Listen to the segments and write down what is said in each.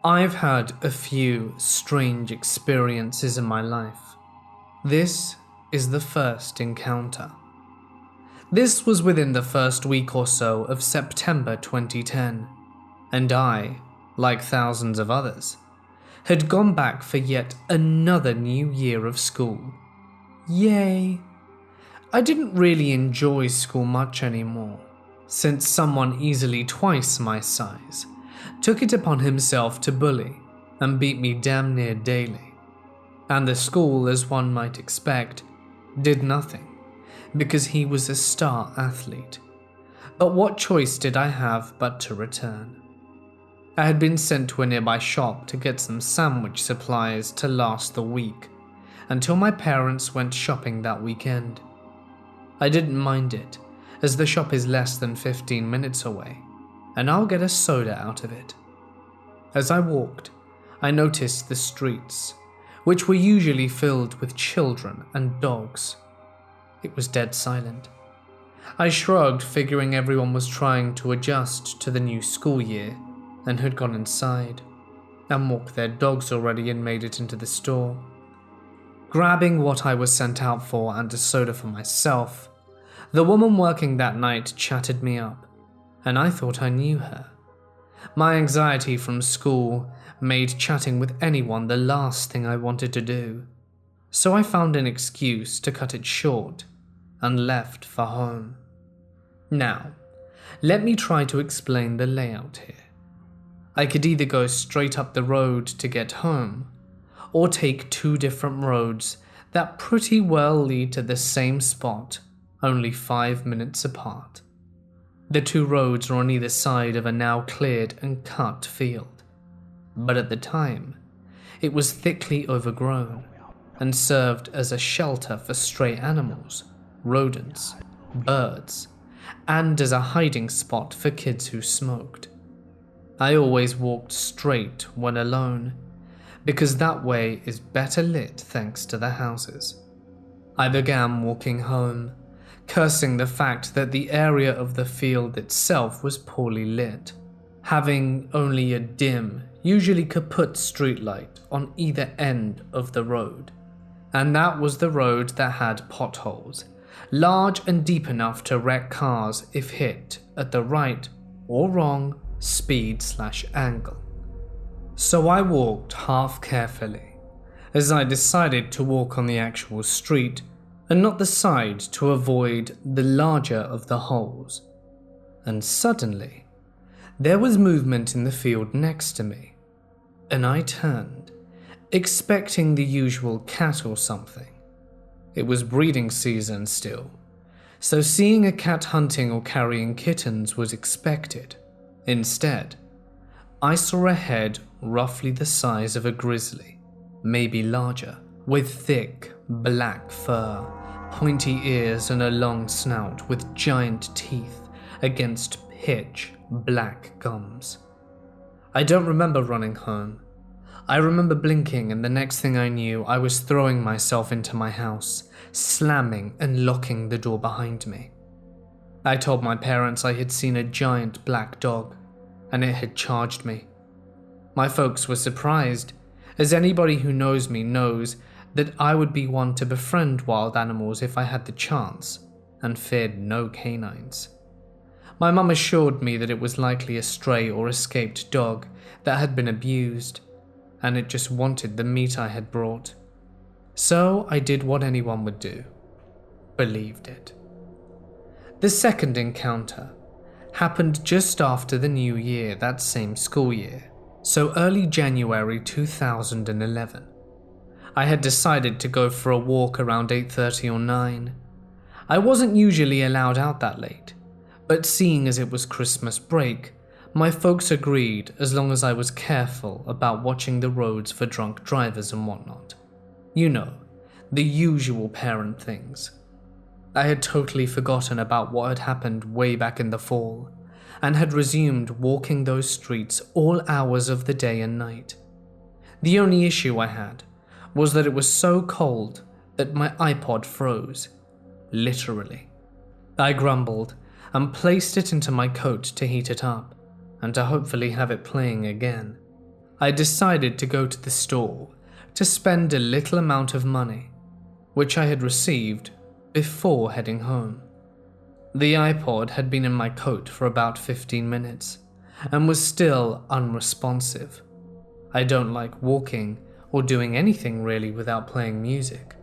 I've had a few strange experiences in my life. This is the first encounter. This was within the first week or so of September 2010, and I, like thousands of others, had gone back for yet another new year of school. Yay! I didn't really enjoy school much anymore, since someone easily twice my size took it upon himself to bully and beat me damn near daily. And the school, as one might expect, did nothing, because he was a star athlete. But what choice did I have but to return? I had been sent to a nearby shop to get some sandwich supplies to last the week, until my parents went shopping that weekend. I didn't mind it, as the shop is less than 15 minutes away, and I'll get a soda out of it. As I walked, I noticed the streets, which were usually filled with children and dogs. It was dead silent. I shrugged, figuring everyone was trying to adjust to the new school year, and had gone inside and walked their dogs already and made it into the store. Grabbing what I was sent out for and a soda for myself, the woman working that night chatted me up, and I thought I knew her. My anxiety from school made chatting with anyone the last thing I wanted to do, so I found an excuse to cut it short and left for home. Now, let me try to explain the layout here. I could either go straight up the road to get home, or take two different roads that pretty well lead to the same spot, only 5 minutes apart. The two roads are on either side of a now cleared and cut field, but at the time, it was thickly overgrown and served as a shelter for stray animals, rodents, birds, and as a hiding spot for kids who smoked. I always walked straight when alone, because that way is better lit thanks to the houses. I began walking home, cursing the fact that the area of the field itself was poorly lit, having only a dim, usually kaput streetlight on either end of the road. And that was the road that had potholes, large and deep enough to wreck cars if hit at the right or wrong speed/angle. So I walked half carefully, as I decided to walk on the actual street and not the side to avoid the larger of the holes. And suddenly, there was movement in the field next to me, and I turned, expecting the usual cat or something. It was breeding season still, so seeing a cat hunting or carrying kittens was expected. Instead, I saw a head roughly the size of a grizzly, maybe larger, with thick, black fur, pointy ears and a long snout with giant teeth against pitch black gums. I don't remember running home. I remember blinking, and the next thing I knew, I was throwing myself into my house, slamming and locking the door behind me. I told my parents I had seen a giant black dog, and it had charged me. My folks were surprised, as anybody who knows me knows that I would be one to befriend wild animals if I had the chance, and feared no canines. My mum assured me that it was likely a stray or escaped dog that had been abused, and it just wanted the meat I had brought. So I did what anyone would do, believed it. The second encounter happened just after the new year that same school year, so early January 2011. I had decided to go for a walk around 8:30 or 9. I wasn't usually allowed out that late, but seeing as it was Christmas break, my folks agreed as long as I was careful about watching the roads for drunk drivers and whatnot. You know, the usual parent things. I had totally forgotten about what had happened way back in the fall, and had resumed walking those streets all hours of the day and night. The only issue I had was that it was so cold that my iPod froze, literally. I grumbled and placed it into my coat to heat it up, and to hopefully have it playing again. I decided to go to the store to spend a little amount of money, which I had received before heading home. The iPod had been in my coat for about 15 minutes and was still unresponsive. I don't like walking or doing anything really without playing music.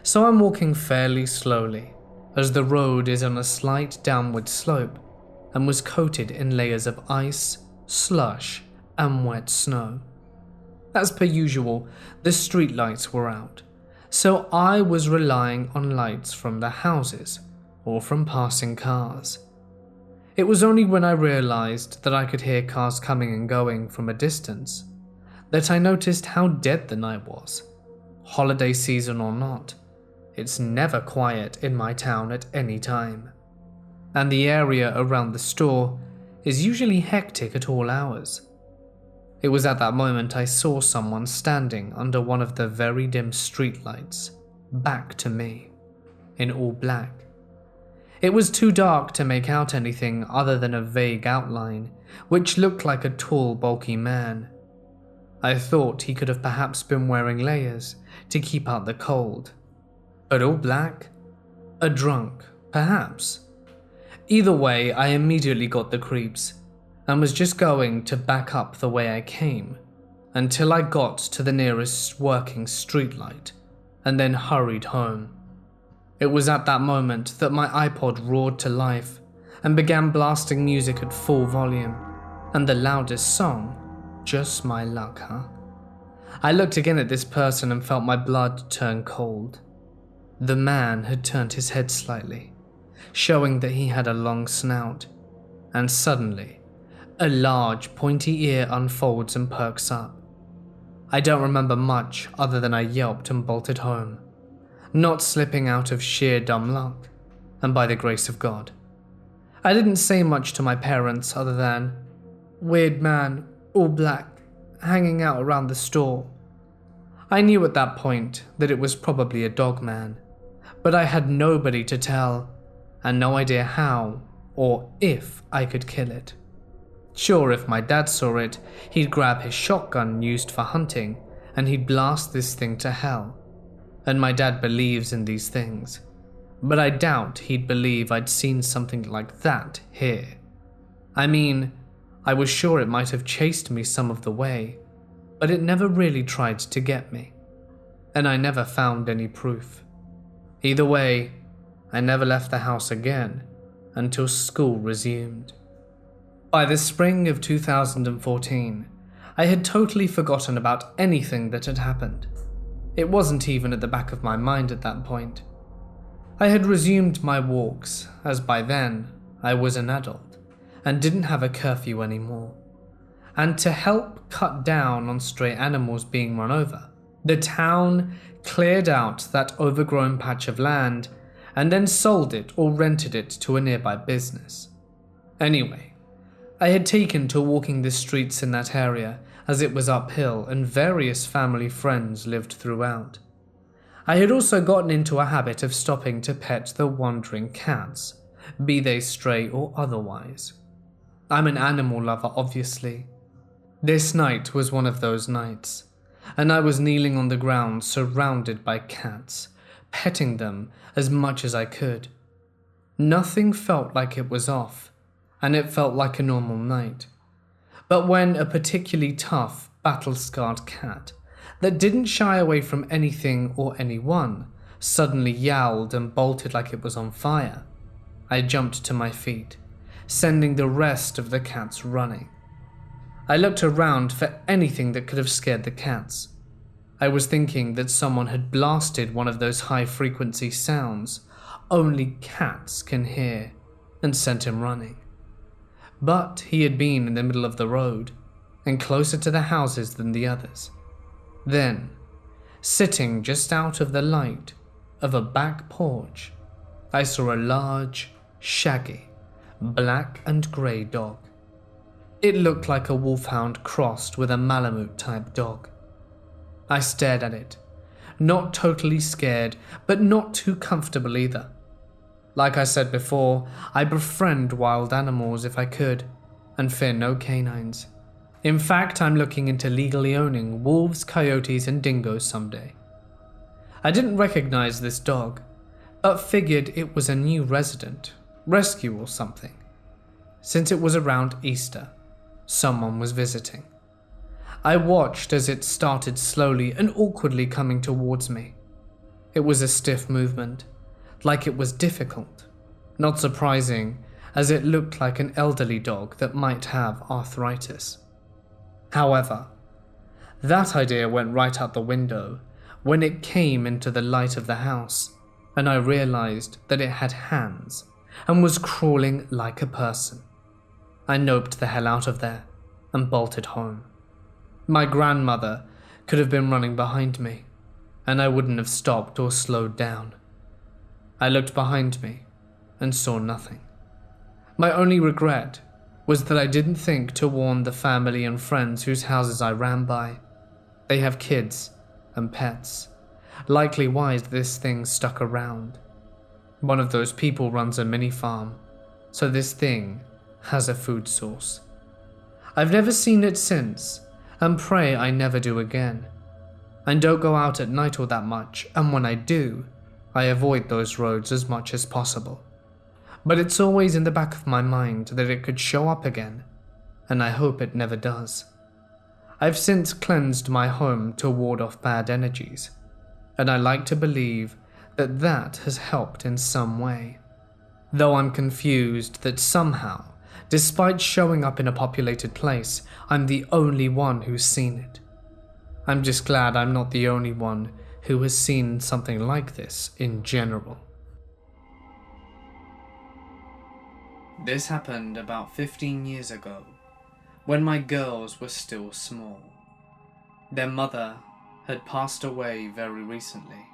So I'm walking fairly slowly, as the road is on a slight downward slope and was coated in layers of ice, slush, and wet snow. As per usual, the street lights were out, so I was relying on lights from the houses or from passing cars. It was only when I realized that I could hear cars coming and going from a distance that I noticed how dead the night was. Holiday season or not, it's never quiet in my town at any time, and the area around the store is usually hectic at all hours. It was at that moment I saw someone standing under one of the very dim streetlights, back to me, in all black. It was too dark to make out anything other than a vague outline, which looked like a tall, bulky man. I thought he could have perhaps been wearing layers to keep out the cold. But all black? A drunk, perhaps. Either way, I immediately got the creeps and was just going to back up the way I came until I got to the nearest working streetlight and then hurried home. It was at that moment that my iPod roared to life and began blasting music at full volume, and the loudest song, Just My Luck, huh? I looked again at this person and felt my blood turn cold. The man had turned his head slightly, showing that he had a long snout, and suddenly, a large pointy ear unfolds and perks up. I don't remember much other than I yelped and bolted home, not slipping out of sheer dumb luck, and by the grace of God. I didn't say much to my parents other than, "Weird man, all black, hanging out around the store." I knew at that point that it was probably a dog man, but I had nobody to tell, and no idea how or if I could kill it. Sure, if my dad saw it, he'd grab his shotgun used for hunting and he'd blast this thing to hell. And my dad believes in these things, but I doubt he'd believe I'd seen something like that here. I mean, I was sure it might have chased me some of the way, but it never really tried to get me, and I never found any proof. Either way, I never left the house again until school resumed. By the spring of 2014, I had totally forgotten about anything that had happened. It wasn't even at the back of my mind at that point. I had resumed my walks, as by then I was an adult and didn't have a curfew anymore. And to help cut down on stray animals being run over, the town cleared out that overgrown patch of land and then sold it or rented it to a nearby business. Anyway, I had taken to walking the streets in that area as it was uphill and various family friends lived throughout. I had also gotten into a habit of stopping to pet the wandering cats, be they stray or otherwise. I'm an animal lover, obviously. This night was one of those nights, and I was kneeling on the ground surrounded by cats, petting them as much as I could. Nothing felt like it was off, and it felt like a normal night. But when a particularly tough, battle-scarred cat that didn't shy away from anything or anyone suddenly yowled and bolted like it was on fire, I jumped to my feet, sending the rest of the cats running. I looked around for anything that could have scared the cats. I was thinking that someone had blasted one of those high-frequency sounds only cats can hear and sent him running. But he had been in the middle of the road and closer to the houses than the others. Then, sitting just out of the light of a back porch, I saw a large, shaggy, black and grey dog. It looked like a wolfhound crossed with a Malamute-type dog. I stared at it, not totally scared, but not too comfortable either. Like I said before, I befriend wild animals if I could, and fear no canines. In fact, I'm looking into legally owning wolves, coyotes, and dingoes someday. I didn't recognize this dog, but figured it was a new resident, rescue or something. Since it was around Easter, someone was visiting. I watched as it started slowly and awkwardly coming towards me. It was a stiff movement, like it was difficult. Not surprising, as it looked like an elderly dog that might have arthritis. However, that idea went right out the window when it came into the light of the house, and I realized that it had hands and was crawling like a person. I noped the hell out of there and bolted home. My grandmother could have been running behind me, and I wouldn't have stopped or slowed down. I looked behind me and saw nothing. My only regret was that I didn't think to warn the family and friends whose houses I ran by. They have kids and pets, likely why this thing stuck around. One of those people runs a mini farm, so this thing has a food source. I've never seen it since, and pray I never do again. I don't go out at night all that much, and when I do, I avoid those roads as much as possible. But it's always in the back of my mind that it could show up again, and I hope it never does. I've since cleansed my home to ward off bad energies, and I like to believe that that has helped in some way. Though I'm confused that somehow, despite showing up in a populated place, I'm the only one who's seen it. I'm just glad I'm not the only one who has seen something like this in general. This happened about 15 years ago, when my girls were still small. Their mother had passed away very recently,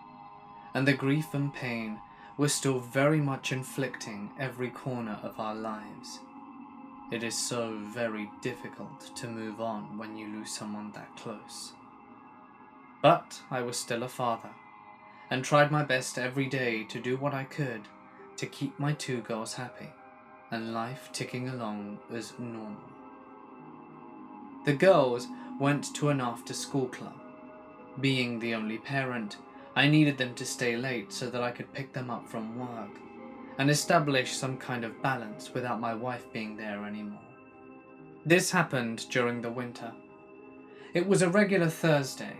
and the grief and pain were still very much inflicting every corner of our lives. It is so very difficult to move on when you lose someone that close. But I was still a father, and tried my best every day to do what I could to keep my two girls happy, and life ticking along as normal. The girls went to an after-school club. Being the only parent, I needed them to stay late so that I could pick them up from work and establish some kind of balance without my wife being there anymore. This happened during the winter. It was a regular Thursday,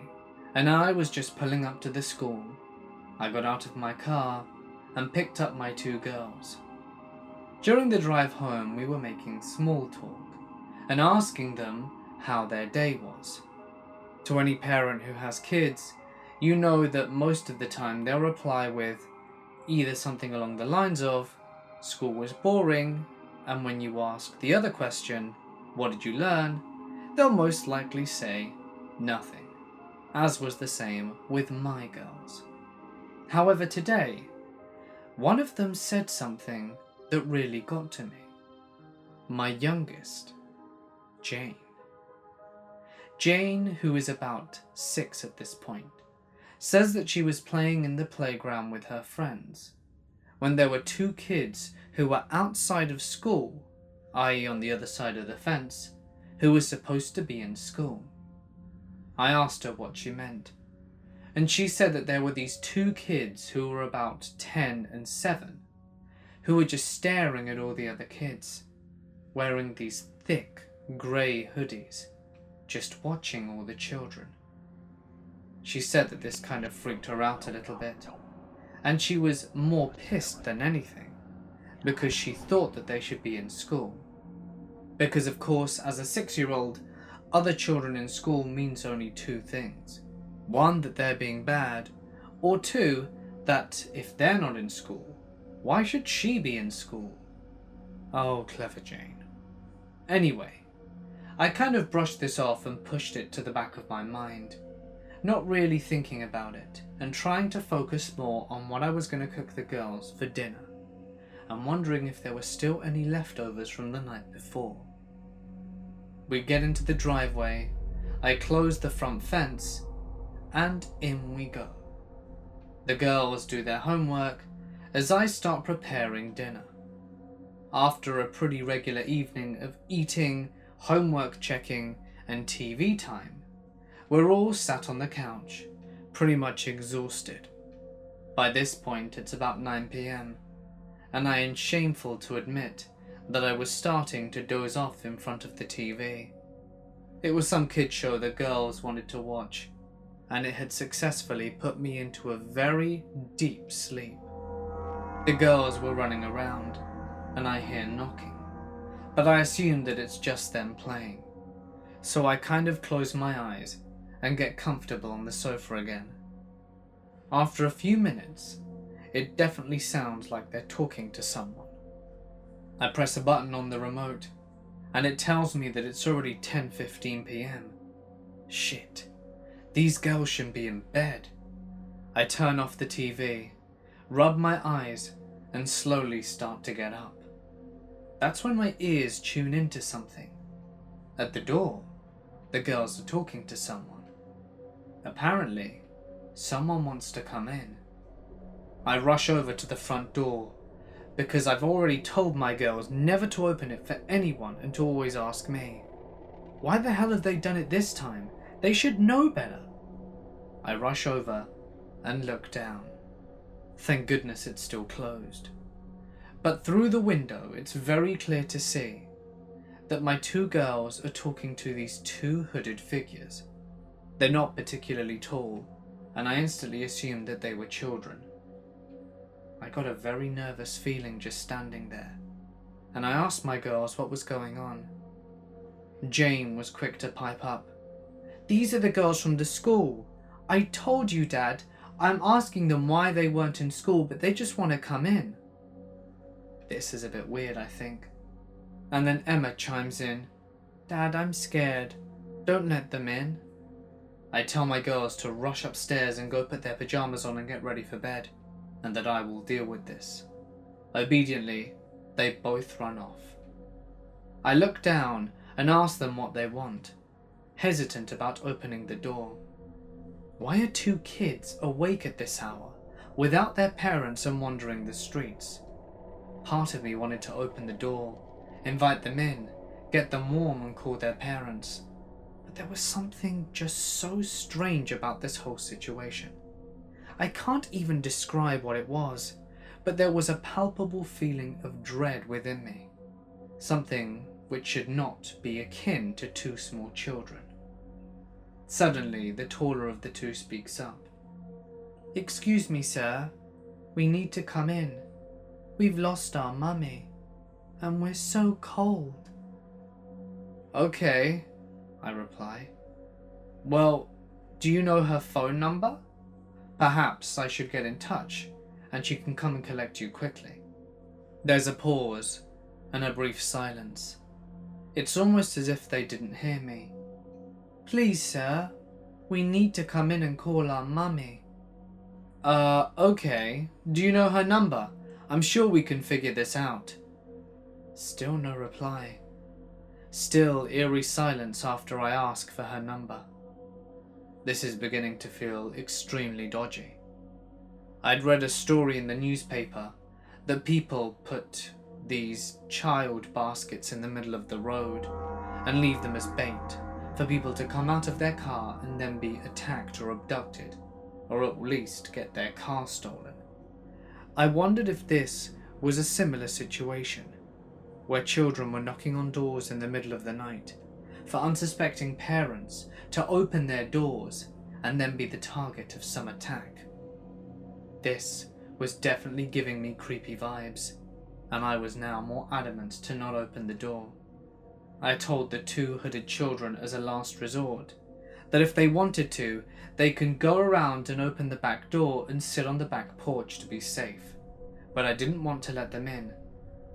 and I was just pulling up to the school. I got out of my car and picked up my two girls. During the drive home, we were making small talk and asking them how their day was. To any parent who has kids, you know that most of the time they'll reply with either something along the lines of, "School was boring," and when you ask the other question, "What did you learn?" they'll most likely say, "Nothing," as was the same with my girls. However, today, one of them said something that really got to me. My youngest, Jane. Jane, who is about 6 at this point, says that she was playing in the playground with her friends when there were two kids who were outside of school, i.e. on the other side of the fence, who were supposed to be in school. I asked her what she meant, and she said that there were these two kids who were about 10 and 7 who were just staring at all the other kids, wearing these thick grey hoodies, just watching all the children. She said that this kind of freaked her out a little bit, and she was more pissed than anything, because she thought that they should be in school. Because of course, as a 6-year-old, other children in school means only two things. One, that they're being bad, or two, that if they're not in school, why should she be in school? Oh, clever Jane. Anyway, I kind of brushed this off and pushed it to the back of my mind, not really thinking about it, and trying to focus more on what I was going to cook the girls for dinner, and wondering if there were still any leftovers from the night before. We get into the driveway, I close the front fence, and in we go. The girls do their homework as I start preparing dinner. After a pretty regular evening of eating, homework checking, and TV time, we're all sat on the couch, pretty much exhausted. By this point, it's about 9 p.m, and I am shameful to admit that I was starting to doze off in front of the TV. It was some kid show the girls wanted to watch, and it had successfully put me into a very deep sleep. The girls were running around, and I hear knocking, but I assume that it's just them playing. So I kind of close my eyes and get comfortable on the sofa again. After a few minutes, it definitely sounds like they're talking to someone. I press a button on the remote, and it tells me that it's already 10:15 p.m. Shit, these girls should be in bed. I turn off the TV, rub my eyes, and slowly start to get up. That's when my ears tune into something. At the door, the girls are talking to someone. Apparently, someone wants to come in. I rush over to the front door, because I've already told my girls never to open it for anyone and to always ask me. Why the hell have they done it this time? They should know better. I rush over and look down. Thank goodness it's still closed. But through the window, it's very clear to see that my two girls are talking to these two hooded figures. They're not particularly tall, and I instantly assumed that they were children. I got a very nervous feeling just standing there, and I asked my girls what was going on. Jane was quick to pipe up. "These are the girls from the school. I told you, Dad. I'm asking them why they weren't in school, but they just want to come in." This is a bit weird, I think. And then Emma chimes in. "Dad, I'm scared. Don't let them in." I tell my girls to rush upstairs and go put their pajamas on and get ready for bed, and that I will deal with this. Obediently, they both run off. I look down and ask them what they want, hesitant about opening the door. Why are two kids awake at this hour, without their parents and wandering the streets? Part of me wanted to open the door, invite them in, get them warm and call their parents. But there was something just so strange about this whole situation. I can't even describe what it was, but there was a palpable feeling of dread within me. Something which should not be akin to two small children. Suddenly, the taller of the two speaks up. "Excuse me, sir. We need to come in. We've lost our mummy, and we're so cold." "Okay," I reply. "Well, do you know her phone number? Perhaps I should get in touch, and she can come and collect you quickly." There's a pause, and a brief silence. It's almost as if they didn't hear me. "Please, sir, we need to come in and call our mummy." Okay. Do you know her number? I'm sure we can figure this out." Still no reply. Still eerie silence after I ask for her number. This is beginning to feel extremely dodgy. I'd read a story in the newspaper that people put these child baskets in the middle of the road and leave them as bait for people to come out of their car and then be attacked or abducted, or at least get their car stolen. I wondered if this was a similar situation, where children were knocking on doors in the middle of the night for unsuspecting parents to open their doors and then be the target of some attack. This was definitely giving me creepy vibes, and I was now more adamant to not open the door. I told the two hooded children as a last resort that if they wanted to, they can go around and open the back door and sit on the back porch to be safe, but I didn't want to let them in,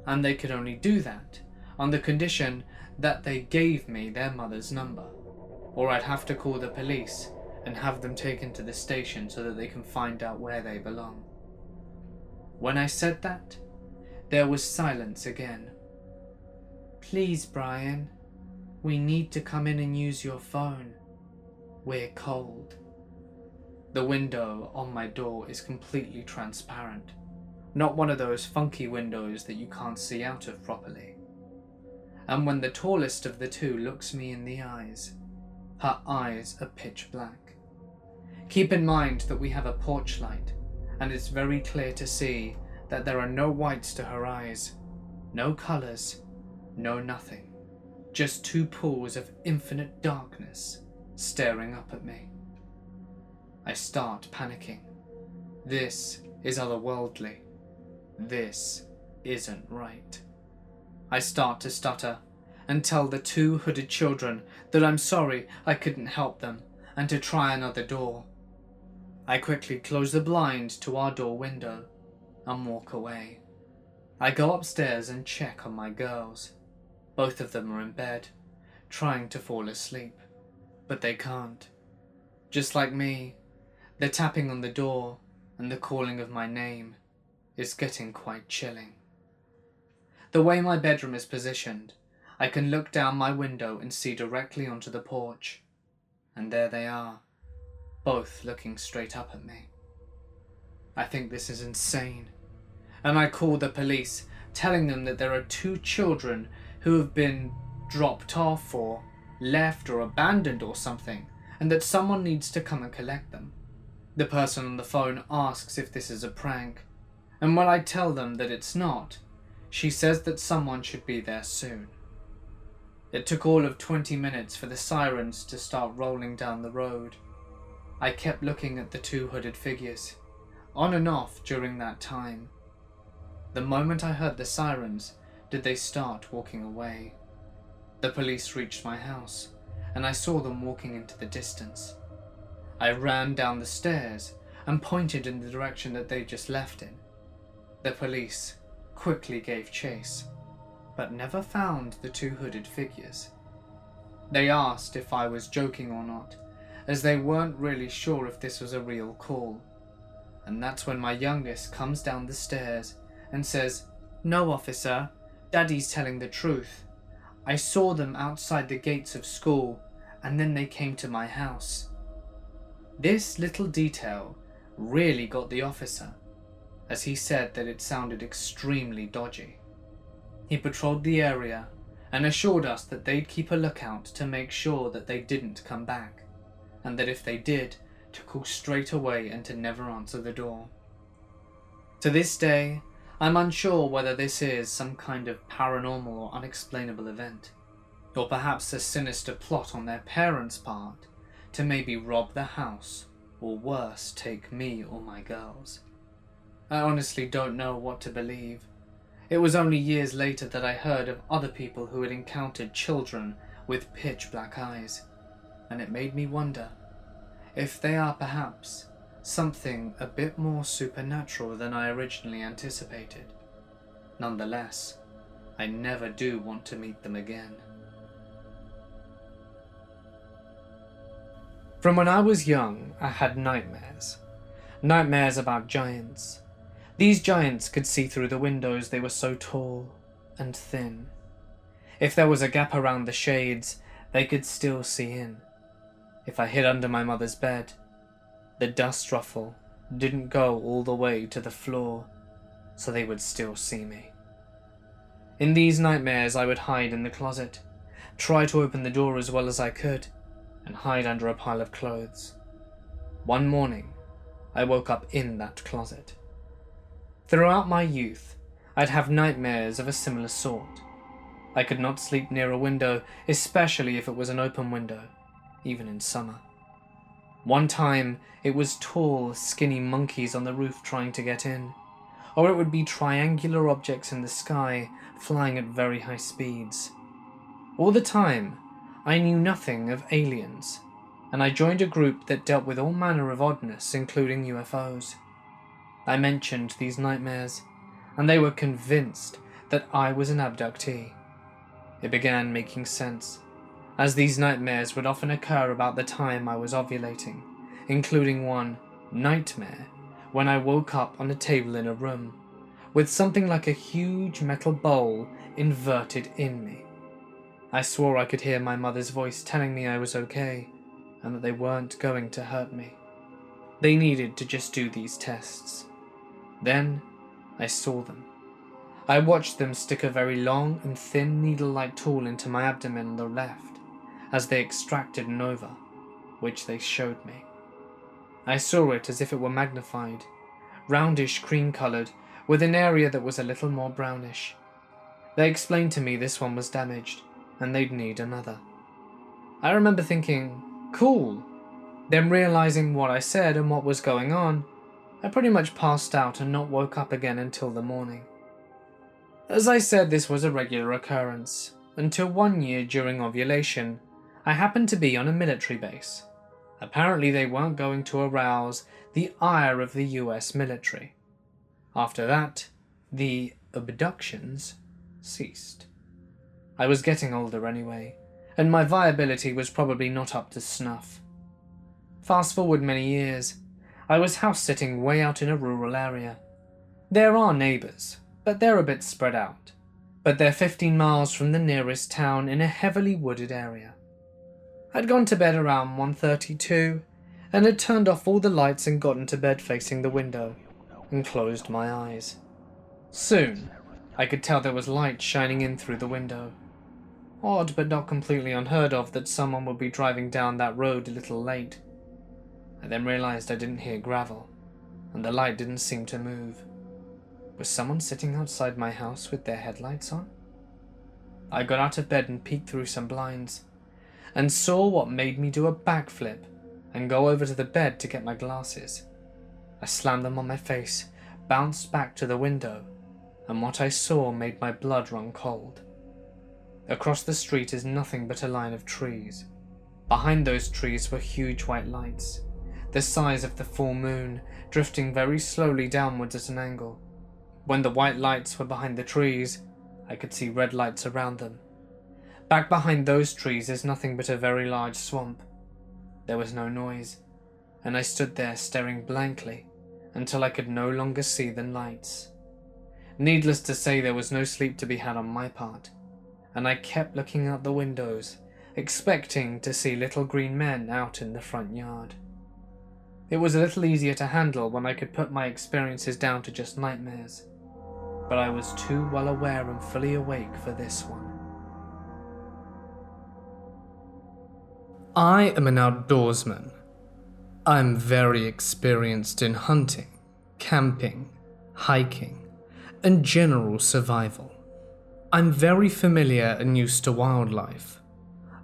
and they could only do that on the condition that they gave me their mother's number, or I'd have to call the police and have them taken to the station so that they can find out where they belong. When I said that, there was silence again. "Please, Brian, we need to come in and use your phone. We're cold." The window on my door is completely transparent, not one of those funky windows that you can't see out of properly. And when the tallest of the two looks me in the eyes, Her eyes are pitch black. Keep in mind that we have a porch light, and it's very clear to see that there are no whites to her eyes, no colours, no nothing, just two pools of infinite darkness staring up at me. I start panicking. This is otherworldly. This isn't right. I start to stutter and tell the two hooded children that I'm sorry I couldn't help them and to try another door. I quickly close the blind to our door window and walk away. I go upstairs and check on my girls. Both of them are in bed, trying to fall asleep, but they can't. Just like me, the tapping on the door and the calling of my name is getting quite chilling. The way my bedroom is positioned, I can look down my window and see directly onto the porch, and there they are, both looking straight up at me. I think this is insane, and I call the police, telling them that there are two children who have been dropped off or left or abandoned or something, and that someone needs to come and collect them. The person on the phone asks if this is a prank, and when I tell them that it's not, she says that someone should be there soon. It took all of 20 minutes for the sirens to start rolling down the road. I kept looking at the two hooded figures, on and off during that time. The moment I heard the sirens, did they start walking away. The police reached my house, and I saw them walking into the distance. I ran down the stairs and pointed in the direction that they just left in. The police quickly gave chase, but never found the two hooded figures. They asked if I was joking or not, as they weren't really sure if this was a real call. And that's when my youngest comes down the stairs and says, "No, officer, Daddy's telling the truth. I saw them outside the gates of school, and then they came to my house." This little detail really got the officer, as he said that it sounded extremely dodgy. He patrolled the area and assured us that they'd keep a lookout to make sure that they didn't come back, and that if they did, to call straight away and to never answer the door. To this day, I'm unsure whether this is some kind of paranormal or unexplainable event, or perhaps a sinister plot on their parents' part to maybe rob the house, or worse, take me or my girls. I honestly don't know what to believe. It was only years later that I heard of other people who had encountered children with pitch black eyes, and it made me wonder if they are perhaps something a bit more supernatural than I originally anticipated. Nonetheless, I never do want to meet them again. From when I was young, I had nightmares. Nightmares about giants. These giants could see through the windows, they were so tall and thin. If there was a gap around the shades, they could still see in. If I hid under my mother's bed, the dust ruffle didn't go all the way to the floor, so they would still see me. In these nightmares, I would hide in the closet, try to open the door as well as I could, and hide under a pile of clothes. One morning, I woke up in that closet. Throughout my youth, I'd have nightmares of a similar sort. I could not sleep near a window, especially if it was an open window, even in summer. One time, it was tall, skinny monkeys on the roof trying to get in, or it would be triangular objects in the sky flying at very high speeds. All the time, I knew nothing of aliens, and I joined a group that dealt with all manner of oddness, including UFOs. I mentioned these nightmares, and they were convinced that I was an abductee. It began making sense, as these nightmares would often occur about the time I was ovulating, including one nightmare when I woke up on a table in a room, with something like a huge metal bowl inverted in me. I swore I could hear my mother's voice telling me I was okay, and that they weren't going to hurt me. They needed to just do these tests. Then, I saw them. I watched them stick a very long and thin needle-like tool into my abdomen on the left, as they extracted an ova, which they showed me. I saw it as if it were magnified, roundish cream-coloured, with an area that was a little more brownish. They explained to me this one was damaged, and they'd need another. I remember thinking, cool. Then realising what I said and what was going on, I pretty much passed out and not woke up again until the morning. As I said, this was a regular occurrence, until one year during ovulation, I happened to be on a military base. Apparently they weren't going to arouse the ire of the US military. After that, the abductions ceased. I was getting older anyway, and my viability was probably not up to snuff. Fast forward many years, I was house-sitting way out in a rural area. There are neighbours, but they're a bit spread out. But they're 15 miles from the nearest town in a heavily wooded area. I'd gone to bed around 1:32 and had turned off all the lights and gotten to bed facing the window and closed my eyes. Soon, I could tell there was light shining in through the window. Odd but not completely unheard of that someone would be driving down that road a little late. I then realised I didn't hear gravel, and the light didn't seem to move. Was someone sitting outside my house with their headlights on? I got out of bed and peeked through some blinds, and saw what made me do a backflip and go over to the bed to get my glasses. I slammed them on my face, bounced back to the window, and what I saw made my blood run cold. Across the street is nothing but a line of trees. Behind those trees were huge white lights, the size of the full moon, drifting very slowly downwards at an angle. When the white lights were behind the trees, I could see red lights around them. Back behind those trees is nothing but a very large swamp. There was no noise, and I stood there staring blankly until I could no longer see the lights. Needless to say, there was no sleep to be had on my part, and I kept looking out the windows, expecting to see little green men out in the front yard. It was a little easier to handle when I could put my experiences down to just nightmares, but I was too well aware and fully awake for this one. I am an outdoorsman. I'm very experienced in hunting, camping, hiking, and general survival. I'm very familiar and used to wildlife,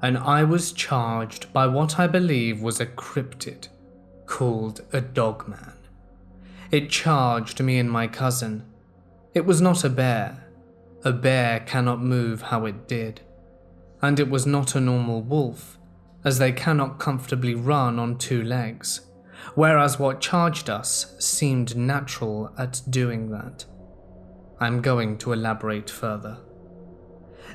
and I was charged by what I believe was a cryptid called a dogman. It charged me and my cousin. It was not a bear. A bear cannot move how it did. And it was not a normal wolf, as they cannot comfortably run on two legs, whereas what charged us seemed natural at doing that. I'm going to elaborate further.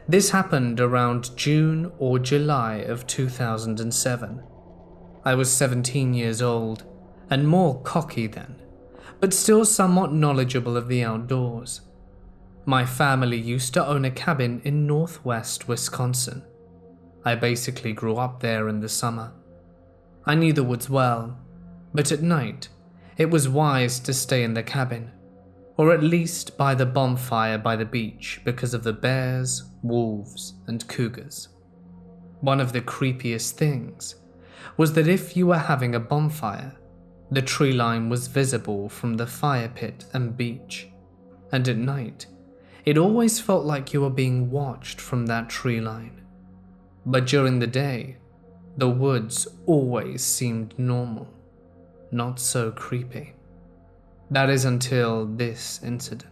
This happened around June or July of 2007. I was 17 years old and more cocky then, but still somewhat knowledgeable of the outdoors. My family used to own a cabin in northwest Wisconsin. I basically grew up there in the summer. I knew the woods well, but at night it was wise to stay in the cabin, or at least by the bonfire by the beach because of the bears, wolves, and cougars. One of the creepiest things was that if you were having a bonfire, the tree line was visible from the fire pit and beach, and at night, it always felt like you were being watched from that tree line. But during the day, the woods always seemed normal, not so creepy. That is until this incident.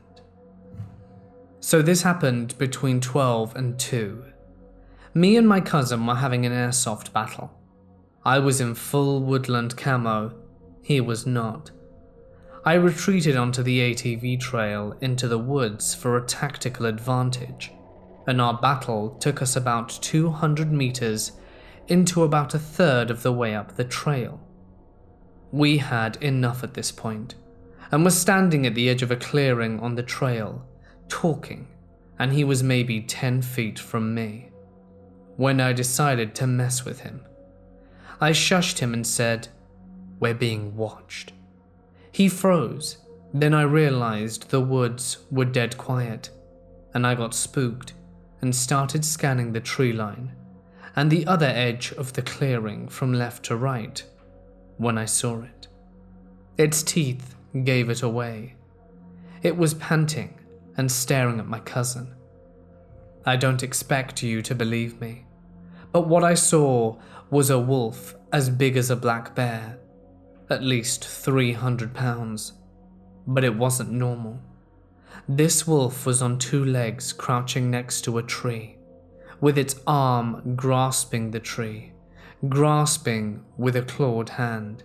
So this happened between 12 and 2. Me and my cousin were having an airsoft battle. I was in full woodland camo, he was not. I retreated onto the ATV trail into the woods for a tactical advantage, and our battle took us about 200 meters into about a third of the way up the trail. We had enough at this point, and were standing at the edge of a clearing on the trail, talking, and he was maybe 10 feet from me, when I decided to mess with him. I shushed him and said, "We're being watched." He froze, then I realized the woods were dead quiet, and I got spooked and started scanning the tree line, and the other edge of the clearing from left to right when I saw it. Its teeth gave it away. It was panting and staring at my cousin. I don't expect you to believe me, but what I saw was a wolf as big as a black bear, at least 300 pounds, but it wasn't normal. This wolf was on two legs crouching next to a tree, with its arm grasping the tree, grasping with a clawed hand.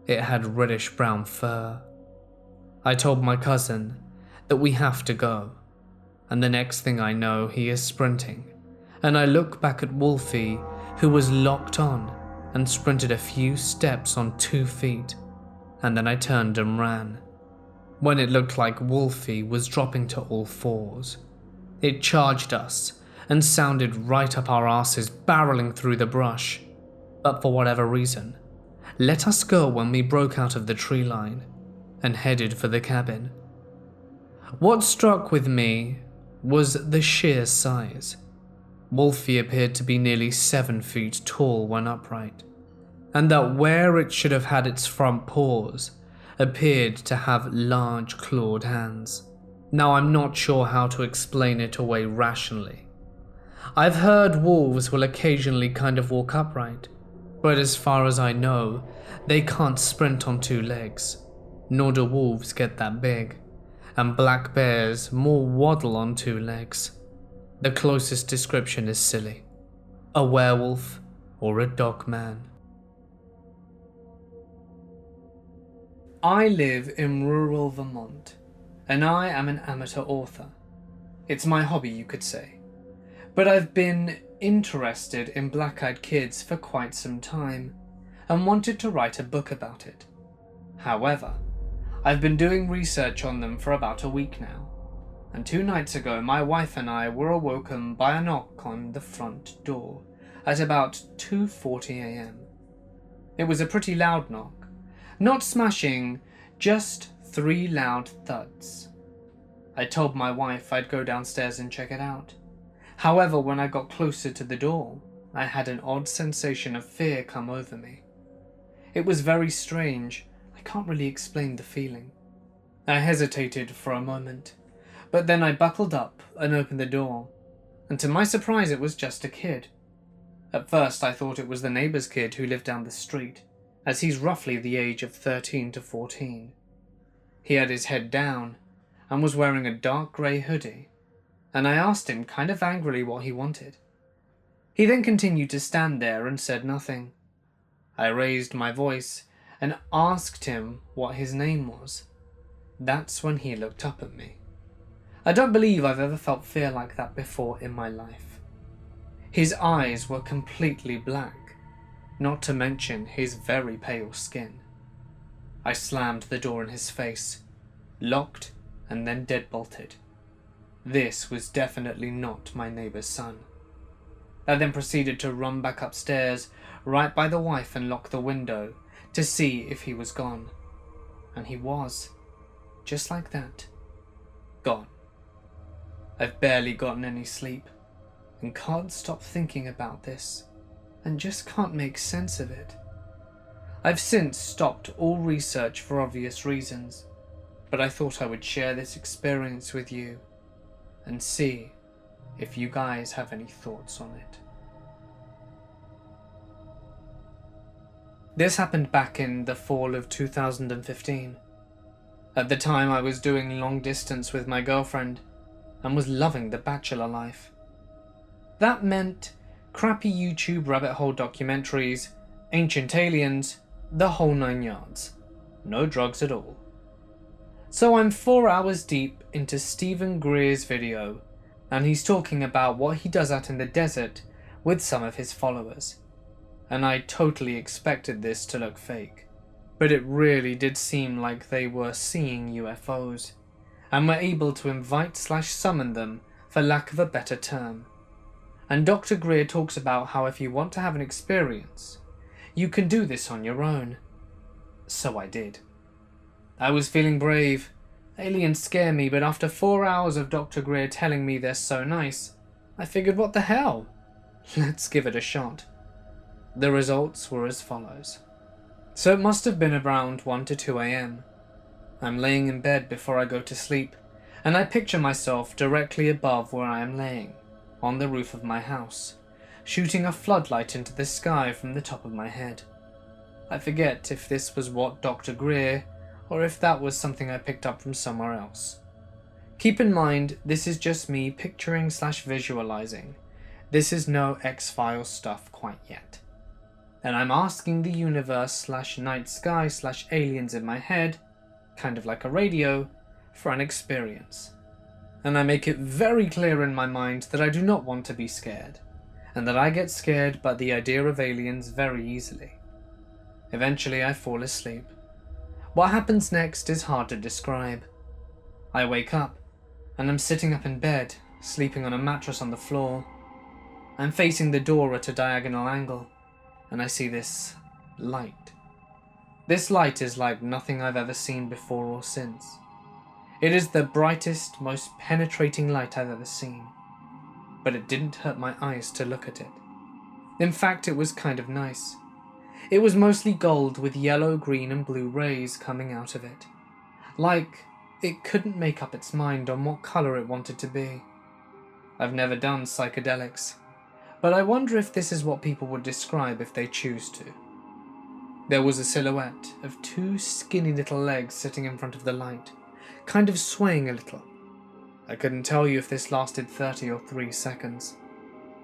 It had reddish-brown fur. I told my cousin that we have to go, and the next thing I know he is sprinting, and I look back at Wolfie, who was locked on and sprinted a few steps on 2 feet, and then I turned and ran. When it looked like Wolfie was dropping to all fours, it charged us and sounded right up our asses, barreling through the brush, but for whatever reason, let us go when we broke out of the tree line and headed for the cabin. What struck with me was the sheer size. Wolfie appeared to be nearly 7 feet tall when upright, and that where it should have had its front paws appeared to have large clawed hands. Now, I'm not sure how to explain it away rationally. I've heard wolves will occasionally kind of walk upright, but as far as I know, they can't sprint on 2 legs, nor do wolves get that big, and black bears more waddle on 2 legs. The closest description is silly. A werewolf or a dog man. I live in rural Vermont, and I am an amateur author. It's my hobby, you could say. But I've been interested in black-eyed kids for quite some time, and wanted to write a book about it. However, I've been doing research on them for about a week now, and 2 nights ago my wife and I were awoken by a knock on the front door at about 2:40 a.m. It was a pretty loud knock. Not smashing, just 3 loud thuds. I told my wife I'd go downstairs and check it out. However, when I got closer to the door, I had an odd sensation of fear come over me. It was very strange. I can't really explain the feeling. I hesitated for a moment, but then I buckled up and opened the door, and to my surprise it was just a kid. At first I thought it was the neighbour's kid who lived down the street, as he's roughly the age of 13 to 14. He had his head down and was wearing a dark grey hoodie, and I asked him kind of angrily what he wanted. He then continued to stand there and said nothing. I raised my voice and asked him what his name was. That's when he looked up at me. I don't believe I've ever felt fear like that before in my life. His eyes were completely black, not to mention his very pale skin. I slammed the door in his face, locked and then deadbolted. This was definitely not my neighbour's son. I then proceeded to run back upstairs right by the wife and lock the window to see if he was gone. And he was, just like that, gone. I've barely gotten any sleep and can't stop thinking about this and just can't make sense of it. I've since stopped all research for obvious reasons, but I thought I would share this experience with you and see if you guys have any thoughts on it. This happened back in the fall of 2015. At the time I was doing long distance with my girlfriend and was loving the bachelor life. That meant crappy YouTube rabbit hole documentaries, ancient aliens, the whole 9 yards. No drugs at all. So I'm 4 hours deep into Stephen Greer's video, and he's talking about what he does out in the desert with some of his followers. And I totally expected this to look fake, but it really did seem like they were seeing UFOs, and were able to invite/summon them, for lack of a better term. And Dr. Greer talks about how if you want to have an experience, you can do this on your own. So I did. I was feeling brave. Aliens scare me, but after 4 hours of Dr. Greer telling me they're so nice, I figured what the hell? Let's give it a shot. The results were as follows. So it must have been around 1 to 2 a.m. I'm laying in bed before I go to sleep, and I picture myself directly above where I am laying, on the roof of my house, shooting a floodlight into the sky from the top of my head. I forget if this was what Dr. Greer, or if that was something I picked up from somewhere else. Keep in mind, this is just me picturing/visualizing. This is no X-Files stuff quite yet. And I'm asking the universe/night sky/aliens in my head, kind of like a radio, for an experience. And I make it very clear in my mind that I do not want to be scared, and that I get scared by the idea of aliens very easily. Eventually I fall asleep. What happens next is hard to describe. I wake up, and I'm sitting up in bed, sleeping on a mattress on the floor. I'm facing the door at a diagonal angle, and I see this light. This light is like nothing I've ever seen before or since. It is the brightest, most penetrating light I've ever seen, but it didn't hurt my eyes to look at it. In fact, it was kind of nice. It was mostly gold with yellow, green, and blue rays coming out of it. Like it couldn't make up its mind on what color it wanted to be. I've never done psychedelics, but I wonder if this is what people would describe if they choose to. There was a silhouette of two skinny little legs sitting in front of the light, kind of swaying a little. I couldn't tell you if this lasted 30 or 3 seconds.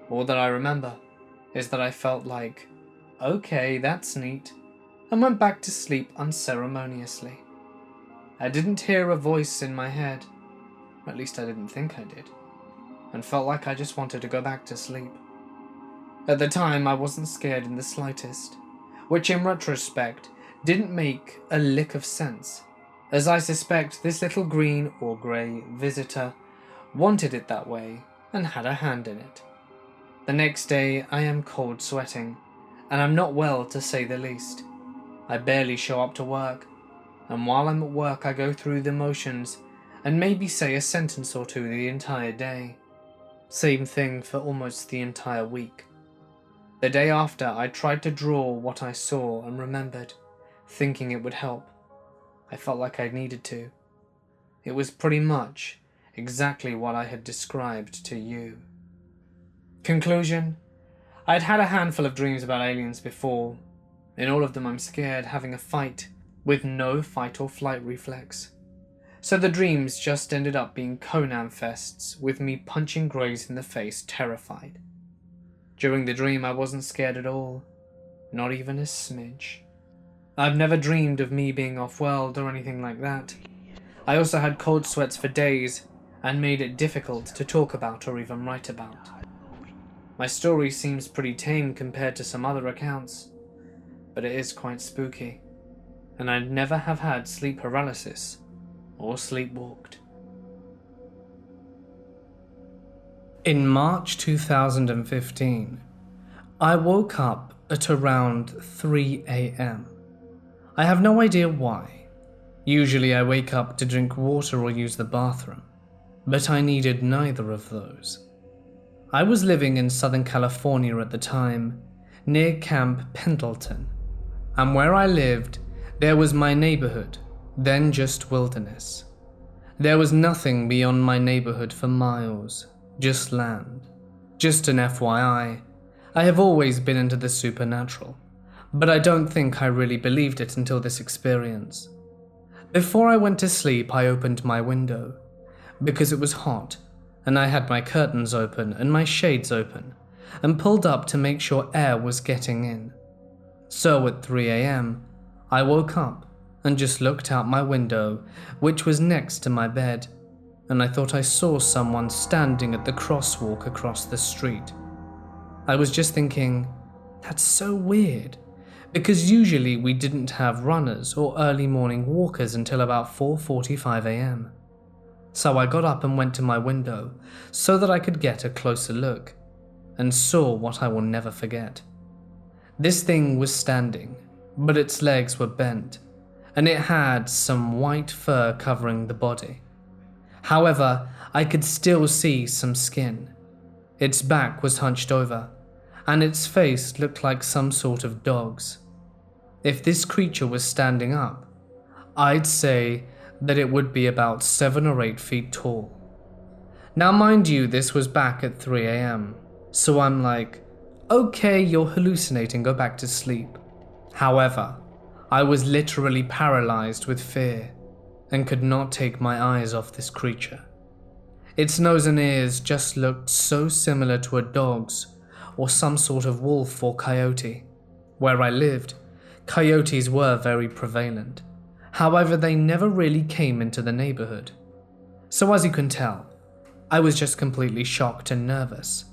All that I remember is that I felt like, okay, that's neat, and went back to sleep unceremoniously. I didn't hear a voice in my head, at least I didn't think I did, and felt like I just wanted to go back to sleep. At the time, I wasn't scared in the slightest, which in retrospect didn't make a lick of sense, as I suspect this little green or grey visitor wanted it that way and had a hand in it. The next day, I am cold sweating, and I'm not well to say the least. I barely show up to work, and while I'm at work I go through the motions and maybe say a sentence or two the entire day. Same thing for almost the entire week. The day after, I tried to draw what I saw and remembered, thinking it would help. I felt like I needed to. It was pretty much exactly what I had described to you. Conclusion: I'd had a handful of dreams about aliens before. In all of them I'm scared, having a fight, with no fight or flight reflex. So the dreams just ended up being Conan fests, with me punching greys in the face, terrified. During the dream I wasn't scared at all, not even a smidge. I've never dreamed of me being off-world or anything like that. I also had cold sweats for days, and made it difficult to talk about or even write about. My story seems pretty tame compared to some other accounts, but it is quite spooky, and I never have had sleep paralysis or sleepwalked. In March 2015, I woke up at around 3 a.m. I have no idea why. Usually I wake up to drink water or use the bathroom, but I needed neither of those. I was living in Southern California at the time, near Camp Pendleton, and where I lived, there was my neighborhood, then just wilderness. There was nothing beyond my neighborhood for miles, just land. Just an FYI, I have always been into the supernatural, but I don't think I really believed it until this experience. Before I went to sleep, I opened my window, because it was hot, and I had my curtains open and my shades open, and pulled up to make sure air was getting in. So at 3 a.m., I woke up and just looked out my window, which was next to my bed, and I thought I saw someone standing at the crosswalk across the street. I was just thinking, that's so weird, because usually we didn't have runners or early morning walkers until about 4:45 a.m. So I got up and went to my window so that I could get a closer look, and saw what I will never forget. This thing was standing, but its legs were bent, and it had some white fur covering the body. However, I could still see some skin. Its back was hunched over, and its face looked like some sort of dog's. If this creature was standing up, I'd say that it would be about 7 or 8 feet tall. Now mind you, this was back at 3 a.m, so I'm like, okay, you're hallucinating, go back to sleep. However, I was literally paralyzed with fear and could not take my eyes off this creature. Its nose and ears just looked so similar to a dog's or some sort of wolf or coyote. Where I lived, coyotes were very prevalent. However, they never really came into the neighborhood. So as you can tell, I was just completely shocked and nervous.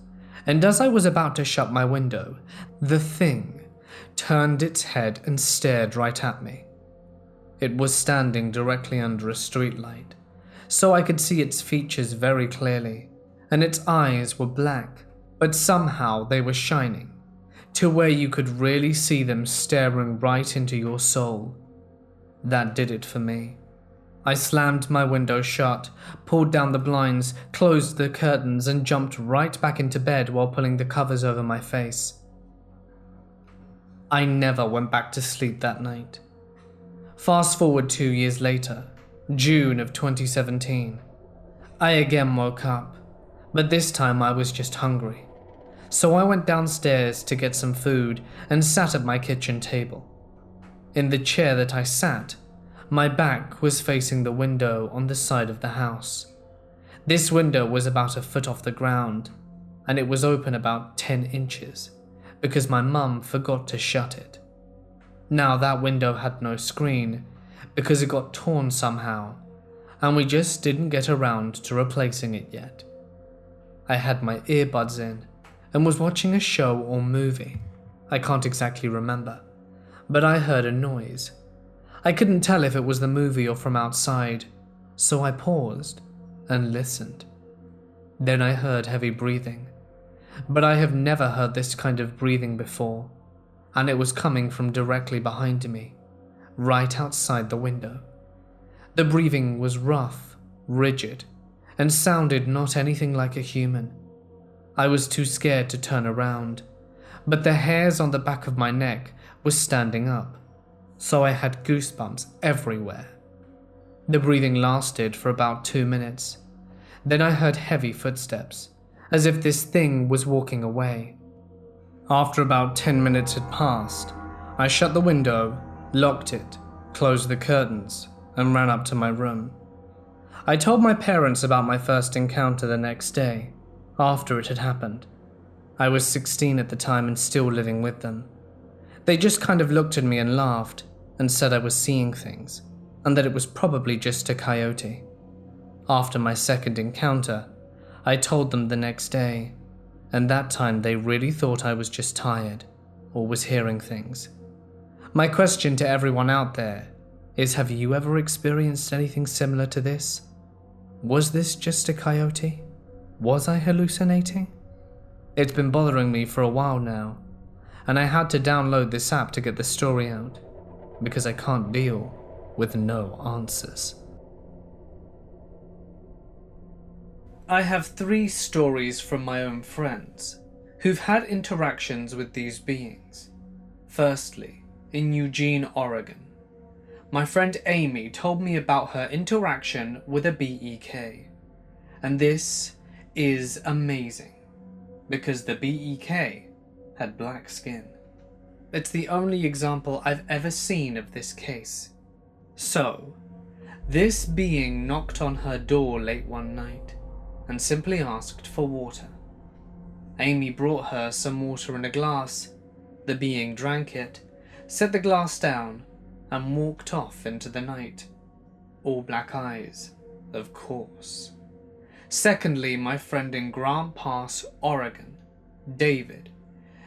And as I was about to shut my window, the thing turned its head and stared right at me. It was standing directly under a streetlight, so I could see its features very clearly, and its eyes were black, but somehow they were shining, to where you could really see them staring right into your soul. That did it for me. I slammed my window shut, pulled down the blinds, closed the curtains, and jumped right back into bed while pulling the covers over my face. I never went back to sleep that night. Fast forward 2 years later, June of 2017. I again woke up, but this time I was just hungry. So I went downstairs to get some food and sat at my kitchen table. In the chair that I sat, my back was facing the window on the side of the house. This window was about a foot off the ground, and it was open about 10 inches because my mum forgot to shut it. Now that window had no screen because it got torn somehow, and we just didn't get around to replacing it yet. I had my earbuds in and was watching a show or movie. I can't exactly remember, but I heard a noise. I couldn't tell if it was the movie or from outside, so I paused and listened. Then I heard heavy breathing, but I have never heard this kind of breathing before, and it was coming from directly behind me, right outside the window. The breathing was rough, rigid, and sounded not anything like a human. I was too scared to turn around, but the hairs on the back of my neck were standing up, so I had goosebumps everywhere. The breathing lasted for about 2 minutes. Then I heard heavy footsteps, as if this thing was walking away. After about 10 minutes had passed, I shut the window, locked it, closed the curtains, and ran up to my room. I told my parents about my first encounter the next day, after it had happened. I was 16 at the time and still living with them. They just kind of looked at me and laughed, and said I was seeing things, and that it was probably just a coyote. After my second encounter, I told them the next day, and that time they really thought I was just tired, or was hearing things. My question to everyone out there is, have you ever experienced anything similar to this? Was this just a coyote? Was I hallucinating? It's been bothering me for a while now, and I had to download this app to get the story out, because I can't deal with no answers. I have 3 stories from my own friends who've had interactions with these beings. Firstly, in Eugene, Oregon, my friend Amy told me about her interaction with a BEK, and this is amazing because the BEK had black skin. It's the only example I've ever seen of this case. So, this being knocked on her door late one night and simply asked for water. Amy brought her some water in a glass. The being drank it, set the glass down, and walked off into the night. All black eyes, of course. Secondly, my friend in Grant Pass, Oregon, David,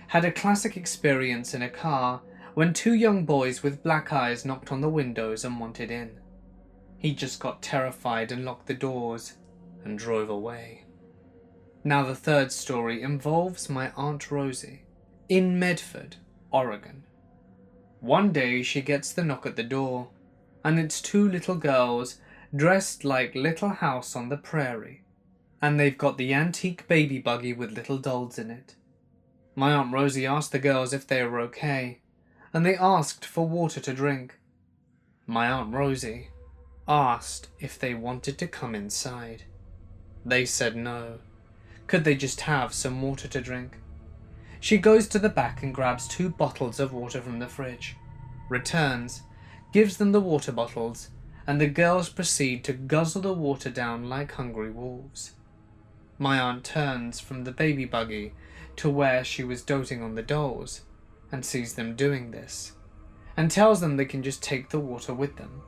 had a classic experience in a car when 2 young boys with black eyes knocked on the windows and wanted in. He just got terrified and locked the doors and drove away. Now the third story involves my Aunt Rosie in Medford, Oregon. One day she gets the knock at the door, and it's 2 little girls dressed like Little House on the Prairie, and they've got the antique baby buggy with little dolls in it. My Aunt Rosie asked the girls if they were okay, and they asked for water to drink. My Aunt Rosie asked if they wanted to come inside. They said no. Could they just have some water to drink? She goes to the back and grabs 2 bottles of water from the fridge, returns, gives them the water bottles, and the girls proceed to guzzle the water down like hungry wolves. My aunt turns from the baby buggy to where she was doting on the dolls and sees them doing this, and tells them they can just take the water with them.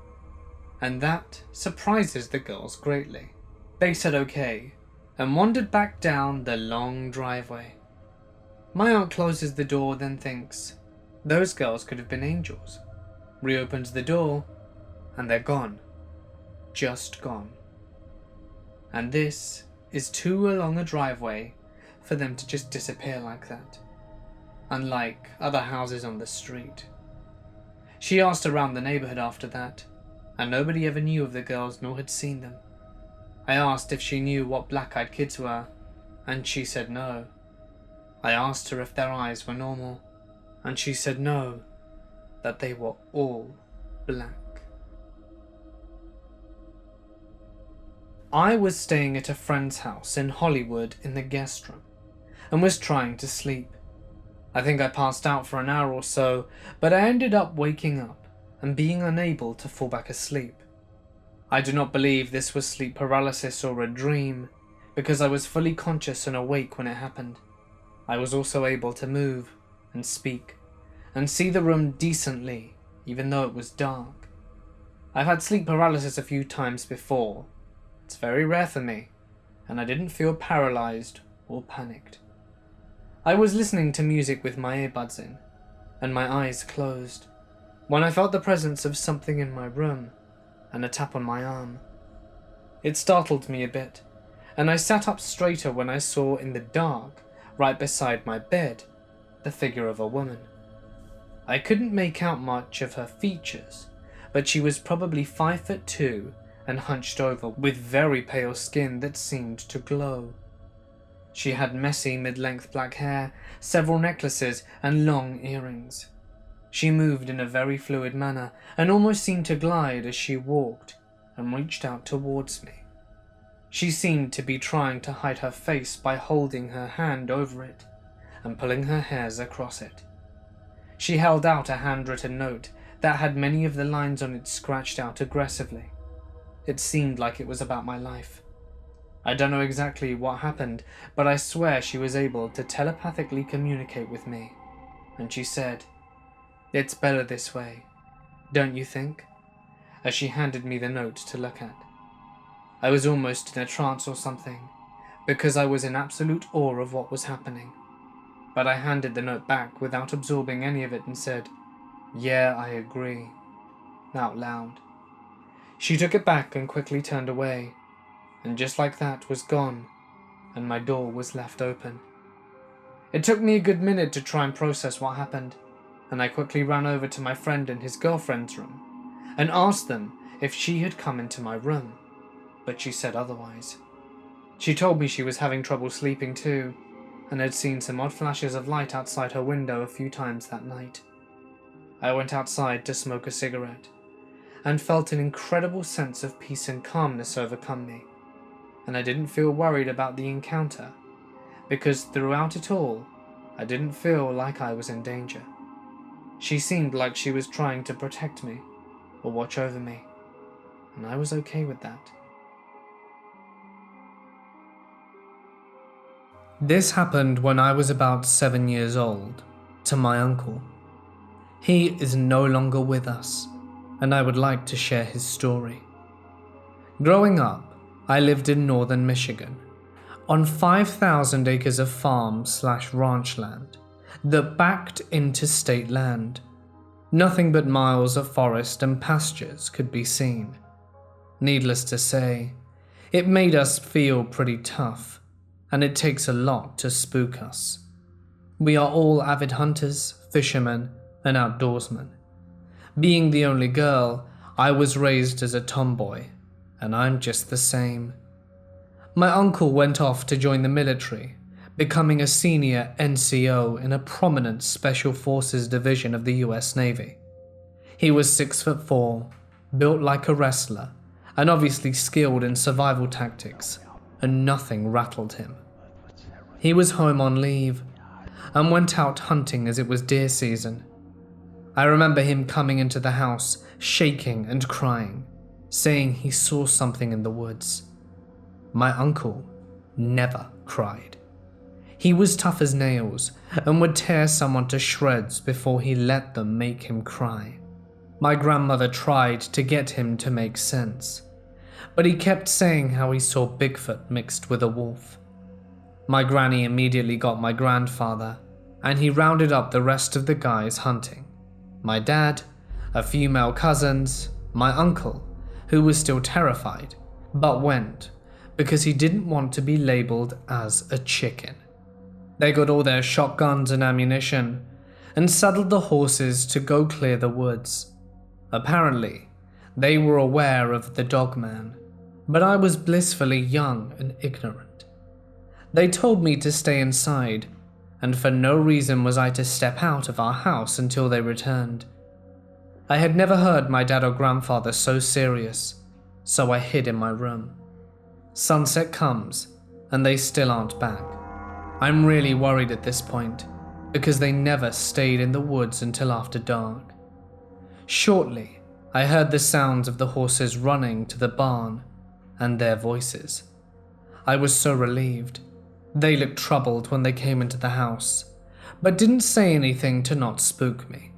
And that surprises the girls greatly. They said okay, and wandered back down the long driveway. My aunt closes the door, then thinks, those girls could have been angels. Reopens the door, and they're gone. Just gone. And this is too long a driveway for them to just disappear like that, unlike other houses on the street. She asked around the neighborhood after that, and nobody ever knew of the girls nor had seen them. I asked if she knew what black-eyed kids were, and she said no. I asked her if their eyes were normal, and she said no, that they were all black. I was staying at a friend's house in Hollywood in the guest room, and was trying to sleep. I think I passed out for an hour or so, but I ended up waking up and being unable to fall back asleep. I do not believe this was sleep paralysis or a dream, because I was fully conscious and awake when it happened. I was also able to move and speak and see the room decently, even though it was dark. I've had sleep paralysis a few times before. It's very rare for me, and I didn't feel paralyzed or panicked. I was listening to music with my earbuds in, and my eyes closed, when I felt the presence of something in my room, and a tap on my arm. It startled me a bit, and I sat up straighter when I saw in the dark, right beside my bed, the figure of a woman. I couldn't make out much of her features, but she was probably 5'2" and hunched over with very pale skin that seemed to glow. She had messy mid-length black hair, several necklaces, and long earrings. She moved in a very fluid manner and almost seemed to glide as she walked and reached out towards me. She seemed to be trying to hide her face by holding her hand over it and pulling her hairs across it. She held out a handwritten note that had many of the lines on it scratched out aggressively. It seemed like it was about my life. I don't know exactly what happened, but I swear she was able to telepathically communicate with me, and she said, "It's better this way, don't you think?" as she handed me the note to look at. I was almost in a trance or something, because I was in absolute awe of what was happening. But I handed the note back without absorbing any of it and said, "Yeah, I agree," out loud. She took it back and quickly turned away, and just like that was gone, and my door was left open. It took me a good minute to try and process what happened, and I quickly ran over to my friend and his girlfriend's room, and asked them if she had come into my room, but she said otherwise. She told me she was having trouble sleeping too, and had seen some odd flashes of light outside her window a few times that night. I went outside to smoke a cigarette, and felt an incredible sense of peace and calmness overcome me, and I didn't feel worried about the encounter, because throughout it all, I didn't feel like I was in danger. She seemed like she was trying to protect me, or watch over me, and I was okay with that. This happened when I was about 7 years old, to my uncle. He is no longer with us, and I would like to share his story. Growing up, I lived in northern Michigan, on 5,000 acres of farm/ranch land that backed into state land. Nothing but miles of forest and pastures could be seen. Needless to say, it made us feel pretty tough, and it takes a lot to spook us. We are all avid hunters, fishermen, and outdoorsmen. Being the only girl, I was raised as a tomboy, and I'm just the same. My uncle went off to join the military, becoming a senior NCO in a prominent Special Forces division of the US Navy. He was 6'4", built like a wrestler, and obviously skilled in survival tactics, and nothing rattled him. He was home on leave, and went out hunting as it was deer season. I remember him coming into the house, shaking and crying, saying he saw something in the woods. My uncle never cried. He was tough as nails and would tear someone to shreds before he let them make him cry. My grandmother tried to get him to make sense, but he kept saying how he saw Bigfoot mixed with a wolf. My granny immediately got my grandfather, and he rounded up the rest of the guys hunting. My dad, a few male cousins, my uncle, who was still terrified, but went because he didn't want to be labeled as a chicken. They got all their shotguns and ammunition, and saddled the horses to go clear the woods. Apparently, they were aware of the dogman, but I was blissfully young and ignorant. They told me to stay inside, and for no reason was I to step out of our house until they returned. I had never heard my dad or grandfather so serious, so I hid in my room. Sunset comes, and they still aren't back. I'm really worried at this point, because they never stayed in the woods until after dark. Shortly, I heard the sounds of the horses running to the barn, and their voices. I was so relieved. They looked troubled when they came into the house, but didn't say anything to not spook me.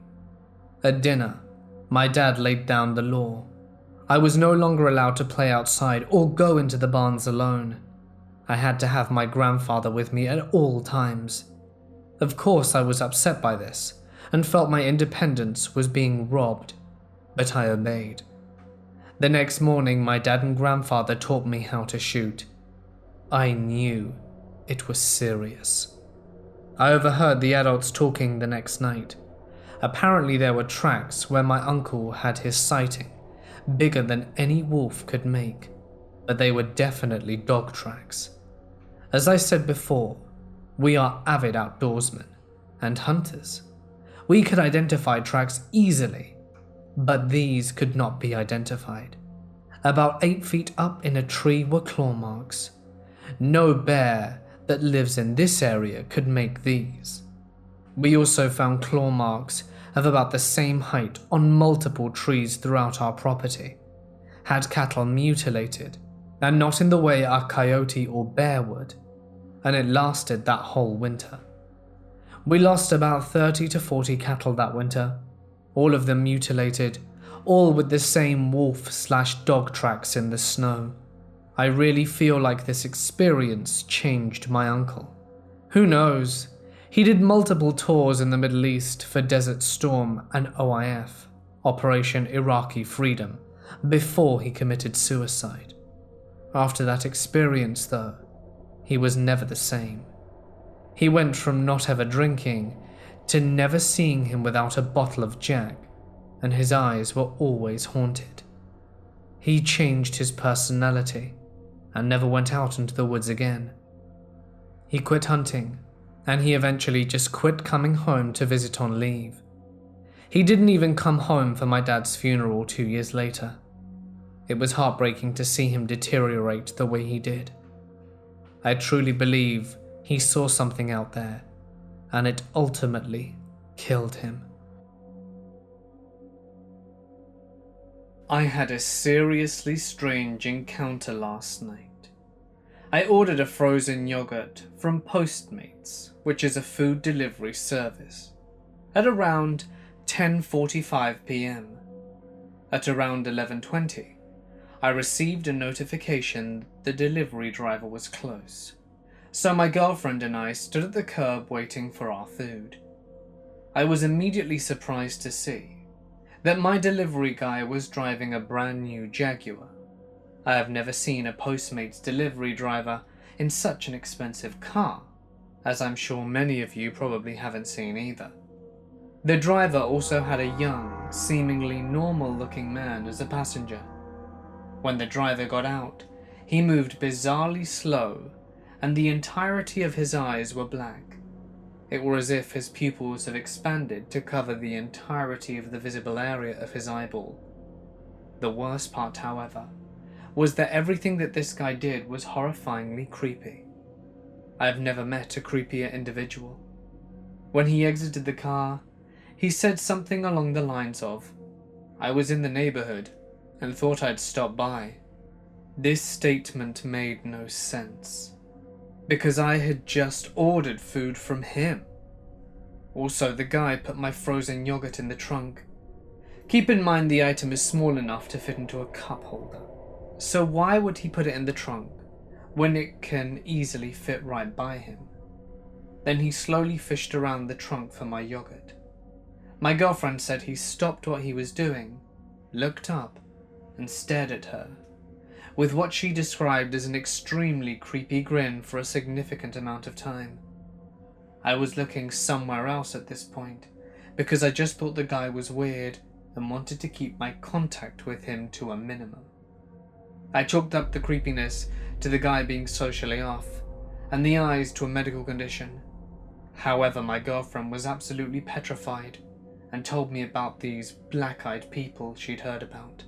At dinner, my dad laid down the law. I was no longer allowed to play outside or go into the barns alone. I had to have my grandfather with me at all times. Of course, I was upset by this and felt my independence was being robbed, but I obeyed. The next morning, my dad and grandfather taught me how to shoot. I knew it was serious. I overheard the adults talking the next night. Apparently there were tracks where my uncle had his sighting, bigger than any wolf could make, but they were definitely dog tracks. As I said before, we are avid outdoorsmen and hunters. We could identify tracks easily, but these could not be identified. About 8 feet up in a tree were claw marks. No bear that lives in this area could make these. We also found claw marks of about the same height on multiple trees throughout our property. Had cattle mutilated, and not in the way a coyote or bear would, and it lasted that whole winter. We lost about 30 to 40 cattle that winter, all of them mutilated, all with the same wolf/dog tracks in the snow. I really feel like this experience changed my uncle. Who knows? He did multiple tours in the Middle East for Desert Storm and OIF, Operation Iraqi Freedom, before he committed suicide. After that experience, though, he was never the same. He went from not ever drinking to never seeing him without a bottle of Jack, and his eyes were always haunted. He changed his personality and never went out into the woods again. He quit hunting, and he eventually just quit coming home to visit on leave. He didn't even come home for my dad's funeral 2 years later. It was heartbreaking to see him deteriorate the way he did. I truly believe he saw something out there, and it ultimately killed him. I had a seriously strange encounter last night. I ordered a frozen yogurt from Postmates, which is a food delivery service, at around 10:45 p.m. At around 11:20, I received a notification the delivery driver was close, so my girlfriend and I stood at the curb waiting for our food. I was immediately surprised to see that my delivery guy was driving a brand new Jaguar. I have never seen a Postmates delivery driver in such an expensive car, as I'm sure many of you probably haven't seen either. The driver also had a young, seemingly normal-looking man as a passenger. When the driver got out, he moved bizarrely slow and the entirety of his eyes were black. It were as if his pupils had expanded to cover the entirety of the visible area of his eyeball. The worst part, however, was that everything that this guy did was horrifyingly creepy. I have never met a creepier individual. When he exited the car, he said something along the lines of, "I was in the neighborhood and thought I'd stop by." This statement made no sense, because I had just ordered food from him. Also, the guy put my frozen yogurt in the trunk. Keep in mind the item is small enough to fit into a cup holder, so why would he put it in the trunk when it can easily fit right by him? Then he slowly fished around the trunk for my yogurt. My girlfriend said he stopped what he was doing, looked up, and stared at her, with what she described as an extremely creepy grin for a significant amount of time. I was looking somewhere else at this point, because I just thought the guy was weird and wanted to keep my contact with him to a minimum. I chalked up the creepiness to the guy being socially off, and the eyes to a medical condition. However, my girlfriend was absolutely petrified and told me about these black-eyed people she'd heard about.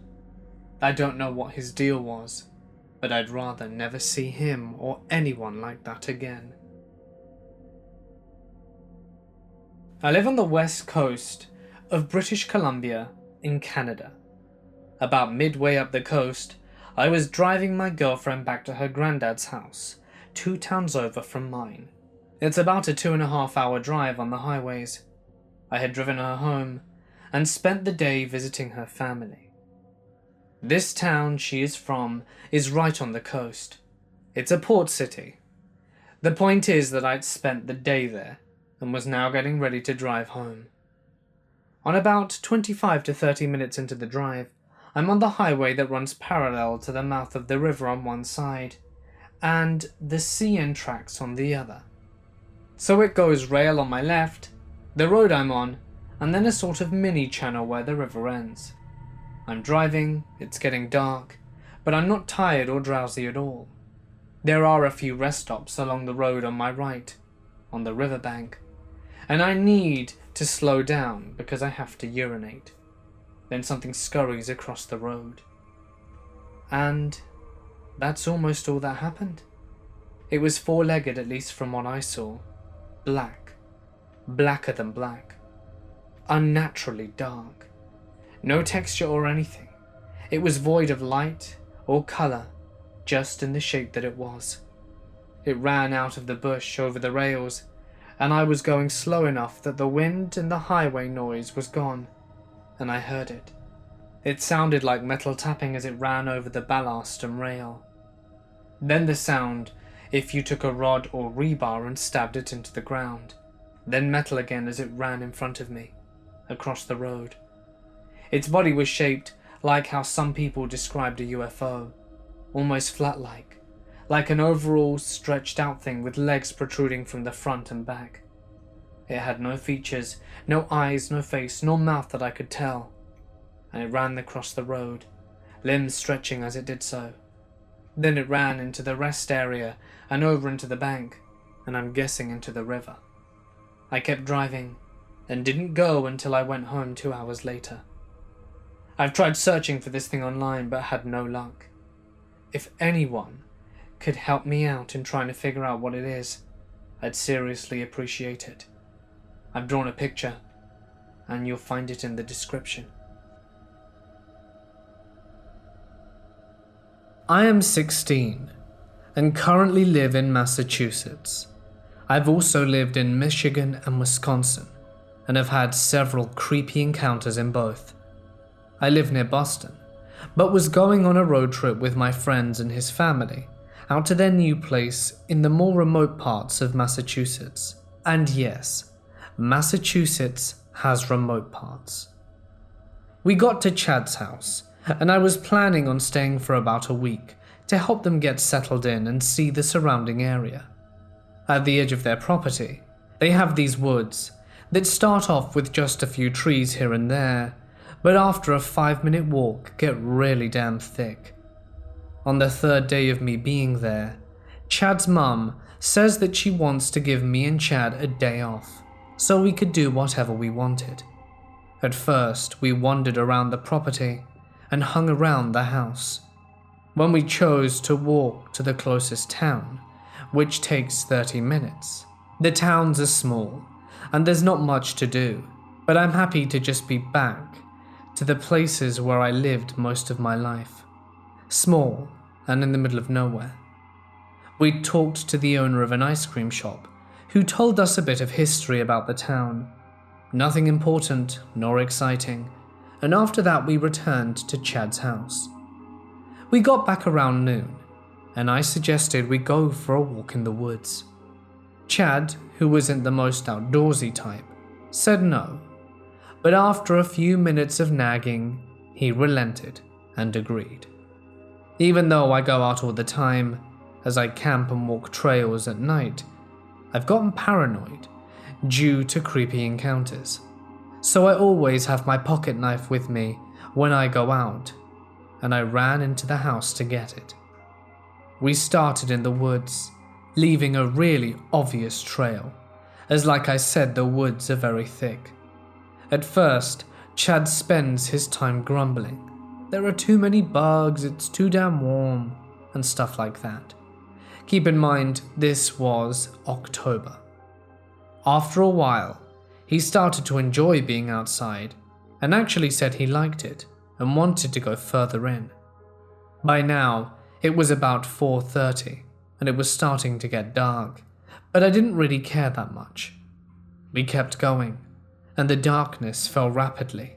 I don't know what his deal was, but I'd rather never see him or anyone like that again. I live on the west coast of British Columbia in Canada. About midway up the coast, I was driving my girlfriend back to her granddad's house, 2 towns over from mine. It's about a 2.5-hour drive on the highways. I had driven her home and spent the day visiting her family. This town she is from is right on the coast. It's a port city. The point is that I'd spent the day there and was now getting ready to drive home. On about 25 to 30 minutes into the drive, I'm on the highway that runs parallel to the mouth of the river on one side and the CN tracks on the other. So it goes rail on my left, the road I'm on, and then a sort of mini channel where the river ends. I'm driving, it's getting dark, but I'm not tired or drowsy at all. There are a few rest stops along the road on my right, on the riverbank, and I need to slow down because I have to urinate. Then something scurries across the road. And that's almost all that happened. It was 4-legged, at least from what I saw. Black. Blacker than black. Unnaturally dark. No texture or anything. It was void of light or colour, just in the shape that it was. It ran out of the bush over the rails, and I was going slow enough that the wind and the highway noise was gone, and I heard it. It sounded like metal tapping as it ran over the ballast and rail. Then the sound if you took a rod or rebar and stabbed it into the ground. Then metal again as it ran in front of me, across the road. Its body was shaped like how some people described a UFO, almost flat-like, like an overall stretched out thing with legs protruding from the front and back. It had no features, no eyes, no face, nor mouth that I could tell, and it ran across the road, limbs stretching as it did so. Then it ran into the rest area and over into the bank, and I'm guessing into the river. I kept driving, and didn't go until I went home 2 hours later. I've tried searching for this thing online but had no luck. If anyone could help me out in trying to figure out what it is, I'd seriously appreciate it. I've drawn a picture, and you'll find it in the description. I am 16 and currently live in Massachusetts. I've also lived in Michigan and Wisconsin and have had several creepy encounters in both. I live near Boston, but was going on a road trip with my friends and his family out to their new place in the more remote parts of Massachusetts. And yes, Massachusetts has remote parts. We got to Chad's house, and I was planning on staying for about a week to help them get settled in and see the surrounding area. At the edge of their property, they have these woods that start off with just a few trees here and there, but after a 5-minute walk get really damn thick. On the third day of me being there, Chad's mum says that she wants to give me and Chad a day off, so we could do whatever we wanted. At first, we wandered around the property and hung around the house. When we chose to walk to the closest town, which takes 30 minutes, the towns are small and there's not much to do, but I'm happy to just be back to the places where I lived most of my life. Small and in the middle of nowhere. We talked to the owner of an ice cream shop, who told us a bit of history about the town. Nothing important nor exciting, and after that we returned to Chad's house. We got back around noon, and I suggested we go for a walk in the woods. Chad, who isn't the most outdoorsy type, said no, but after a few minutes of nagging, he relented and agreed. Even though I go out all the time, as I camp and walk trails at night, I've gotten paranoid due to creepy encounters, so I always have my pocket knife with me when I go out, and I ran into the house to get it. We started in the woods, leaving a really obvious trail, as like I said, the woods are very thick. At first, Chad spends his time grumbling. There are too many bugs, it's too damn warm, and stuff like that. Keep in mind, this was October. After a while, he started to enjoy being outside, and actually said he liked it, and wanted to go further in. By now, it was about 4:30, and it was starting to get dark, but I didn't really care that much. We kept going, and the darkness fell rapidly,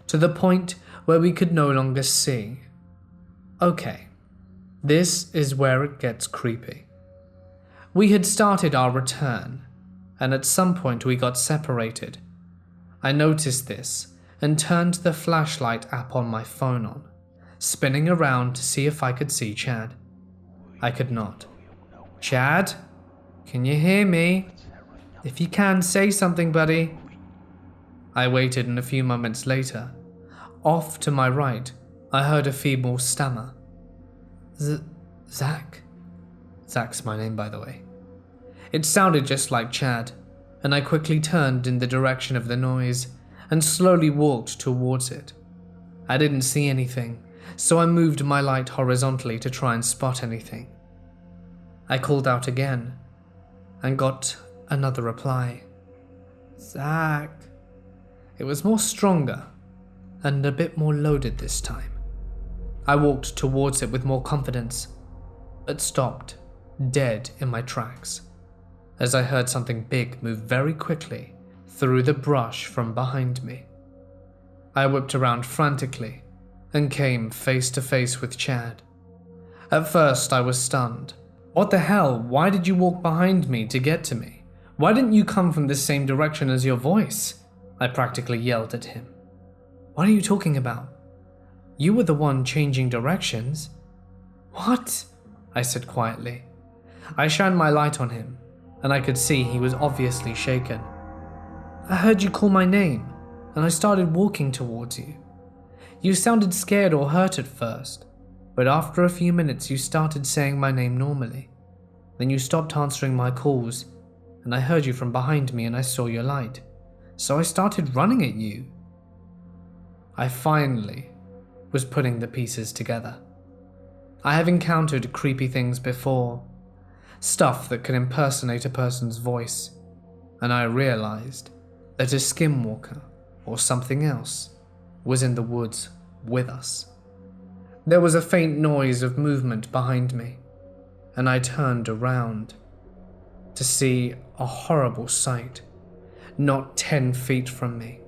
to the point where we could no longer see. Okay, this is where it gets creepy. We had started our return, and at some point we got separated. I noticed this and turned the flashlight app on my phone on, spinning around to see if I could see Chad. I could not. Chad? Can you hear me? If you can, say something, buddy. I waited, and a few moments later, off to my right, I heard a feeble stammer. Zach? Zach's my name, by the way. It sounded just like Chad, and I quickly turned in the direction of the noise and slowly walked towards it. I didn't see anything, so I moved my light horizontally to try and spot anything. I called out again and got another reply. Zach. It was more stronger and a bit more loaded this time. I walked towards it with more confidence, but stopped dead in my tracks as I heard something big move very quickly through the brush from behind me. I whipped around frantically and came face to face with Chad. At first I was stunned. What the hell? Why did you walk behind me to get to me? Why didn't you come from the same direction as your voice? I practically yelled at him. What are you talking about? You were the one changing directions. What? I said quietly. I shined my light on him, and I could see he was obviously shaken. I heard you call my name, and I started walking towards you. You sounded scared or hurt at first, but after a few minutes you started saying my name normally. Then you stopped answering my calls, and I heard you from behind me and I saw your light. So I started running at you. I finally was putting the pieces together. I have encountered creepy things before, stuff that can impersonate a person's voice, and I realized that a skinwalker or something else was in the woods with us. There was a faint noise of movement behind me, and I turned around to see a horrible sight, not 10 feet from me.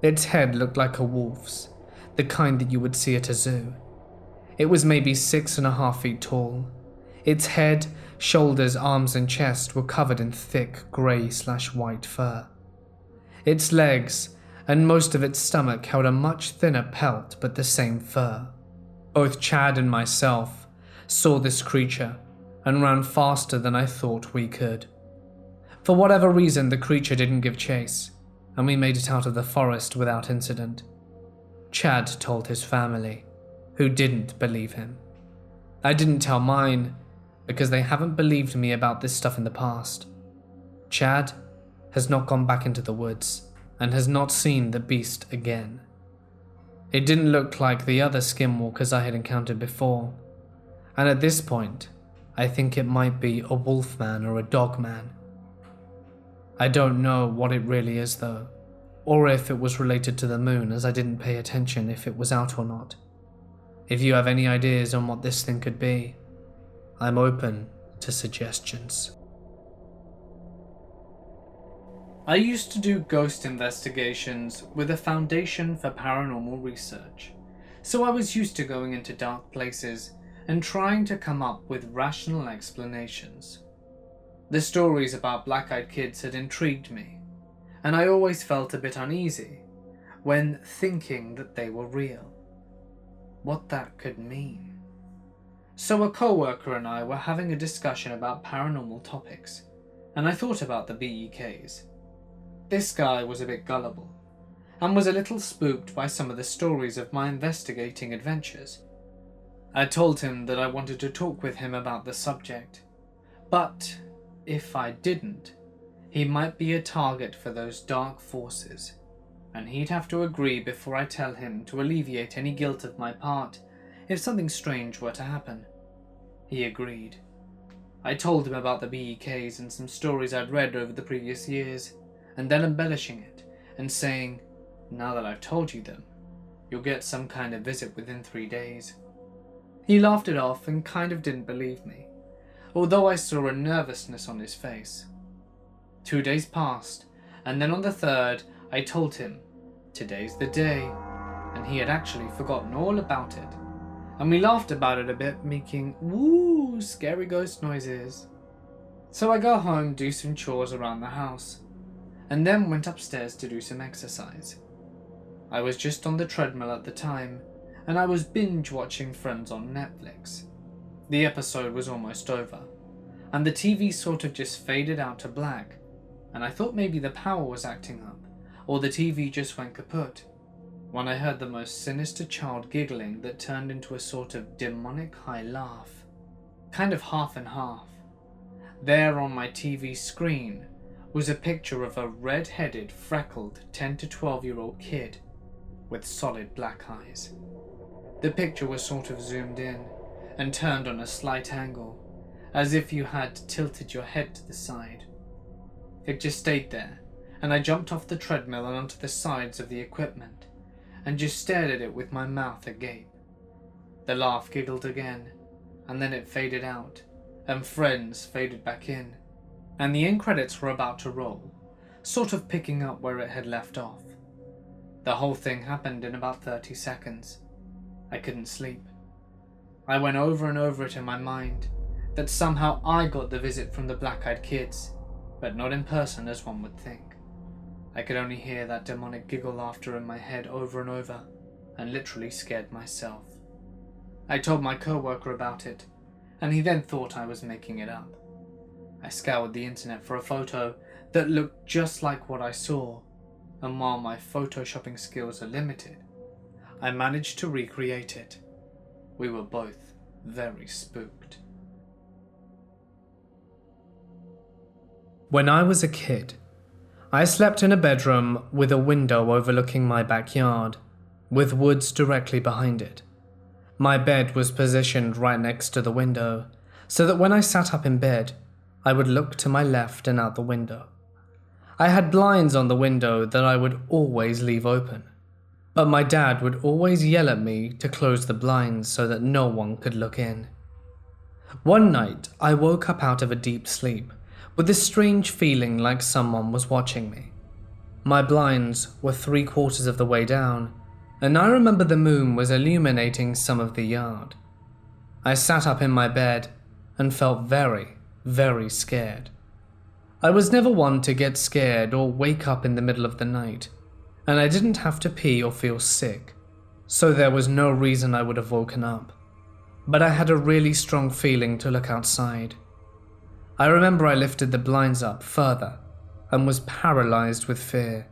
Its head looked like a wolf's, the kind that you would see at a zoo. It was maybe 6.5 feet tall. Its head, shoulders, arms, and chest were covered in thick grey/white fur. Its legs and most of its stomach held a much thinner pelt but the same fur. Both Chad and myself saw this creature and ran faster than I thought we could. For whatever reason, the creature didn't give chase, and we made it out of the forest without incident. Chad told his family, who didn't believe him. I didn't tell mine, because they haven't believed me about this stuff in the past. Chad has not gone back into the woods and has not seen the beast again. It didn't look like the other skinwalkers I had encountered before, and at this point, I think it might be a wolfman or a dogman. I don't know what it really is though, or if it was related to the moon, as I didn't pay attention if it was out or not. If you have any ideas on what this thing could be, I'm open to suggestions. I used to do ghost investigations with a foundation for paranormal research, so I was used to going into dark places and trying to come up with rational explanations. The stories about black-eyed kids had intrigued me, and I always felt a bit uneasy when thinking that they were real. What that could mean. So a co-worker and I were having a discussion about paranormal topics, and I thought about the BEKs. This guy was a bit gullible, and was a little spooked by some of the stories of my investigating adventures. I told him that I wanted to talk with him about the subject, but if I didn't, he might be a target for those dark forces, and he'd have to agree before I tell him to alleviate any guilt of my part if something strange were to happen. He agreed. I told him about the BEKs and some stories I'd read over the previous years, and then embellishing it and saying, now that I've told you them, you'll get some kind of visit within 3 days. He laughed it off and kind of didn't believe me, although I saw a nervousness on his face. 2 days passed, and then on the third, I told him, today's the day, and he had actually forgotten all about it, and we laughed about it a bit, making woo scary ghost noises. So I go home, do some chores around the house, and then went upstairs to do some exercise. I was just on the treadmill at the time, and I was binge watching Friends on Netflix. The episode was almost over, and the TV sort of just faded out to black, and I thought maybe the power was acting up, or the TV just went kaput, when I heard the most sinister child giggling that turned into a sort of demonic high laugh, kind of half and half. There on my TV screen was a picture of a red-headed, freckled 10 to 12-year-old kid with solid black eyes. The picture was sort of zoomed in and turned on a slight angle, as if you had tilted your head to the side. It just stayed there, and I jumped off the treadmill and onto the sides of the equipment, and just stared at it with my mouth agape. The laugh giggled again, and then it faded out, and Friends faded back in, and the end credits were about to roll, sort of picking up where it had left off. The whole thing happened in about 30 seconds. I couldn't sleep. I went over and over it in my mind, that somehow I got the visit from the black-eyed kids, but not in person as one would think. I could only hear that demonic giggle laughter in my head over and over, and literally scared myself. I told my co-worker about it, and he then thought I was making it up. I scoured the internet for a photo that looked just like what I saw, and while my photoshopping skills are limited, I managed to recreate it. We were both very spooked. When I was a kid, I slept in a bedroom with a window overlooking my backyard, with woods directly behind it. My bed was positioned right next to the window, so that when I sat up in bed, I would look to my left and out the window. I had blinds on the window that I would always leave open, but my dad would always yell at me to close the blinds so that no one could look in. One night, I woke up out of a deep sleep with a strange feeling like someone was watching me. My blinds were 3/4 of the way down, and I remember the moon was illuminating some of the yard. I sat up in my bed and felt very, very scared. I was never one to get scared or wake up in the middle of the night, and I didn't have to pee or feel sick, so there was no reason I would have woken up. But I had a really strong feeling to look outside. I remember I lifted the blinds up further and was paralyzed with fear.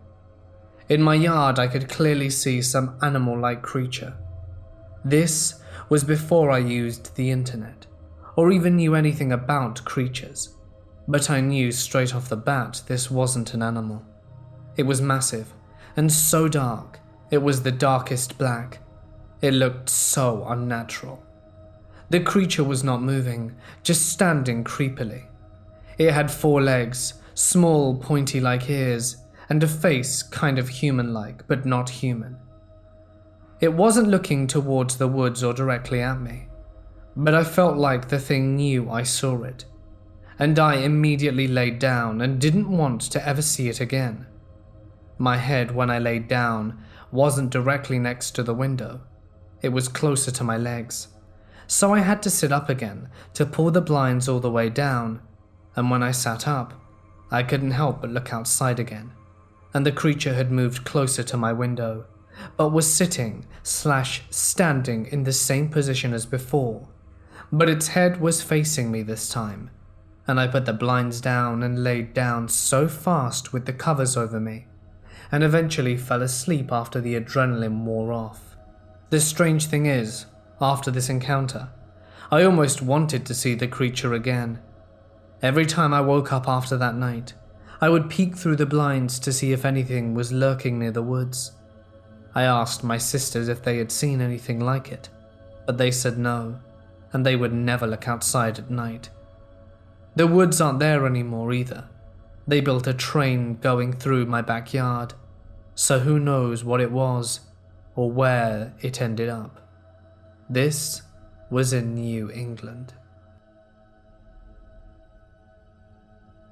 In my yard, I could clearly see some animal-like creature. This was before I used the internet, or even knew anything about creatures, but I knew straight off the bat this wasn't an animal. It was massive, and so dark, it was the darkest black. It looked so unnatural. The creature was not moving, just standing creepily. It had 4 legs, small pointy-like ears, and a face kind of human-like, but not human. It wasn't looking towards the woods or directly at me, but I felt like the thing knew I saw it, and I immediately laid down and didn't want to ever see it again. My head, when I laid down, wasn't directly next to the window. It was closer to my legs, so I had to sit up again to pull the blinds all the way down, and when I sat up, I couldn't help but look outside again, and the creature had moved closer to my window, but was sitting/standing in the same position as before, but its head was facing me this time, and I put the blinds down and laid down so fast with the covers over me, and eventually fell asleep after the adrenaline wore off. The strange thing is, after this encounter, I almost wanted to see the creature again. Every time I woke up after that night, I would peek through the blinds to see if anything was lurking near the woods. I asked my sisters if they had seen anything like it, but they said no, and they would never look outside at night. The woods aren't there anymore either. They built a train going through my backyard, so who knows what it was or where it ended up. This was in New England.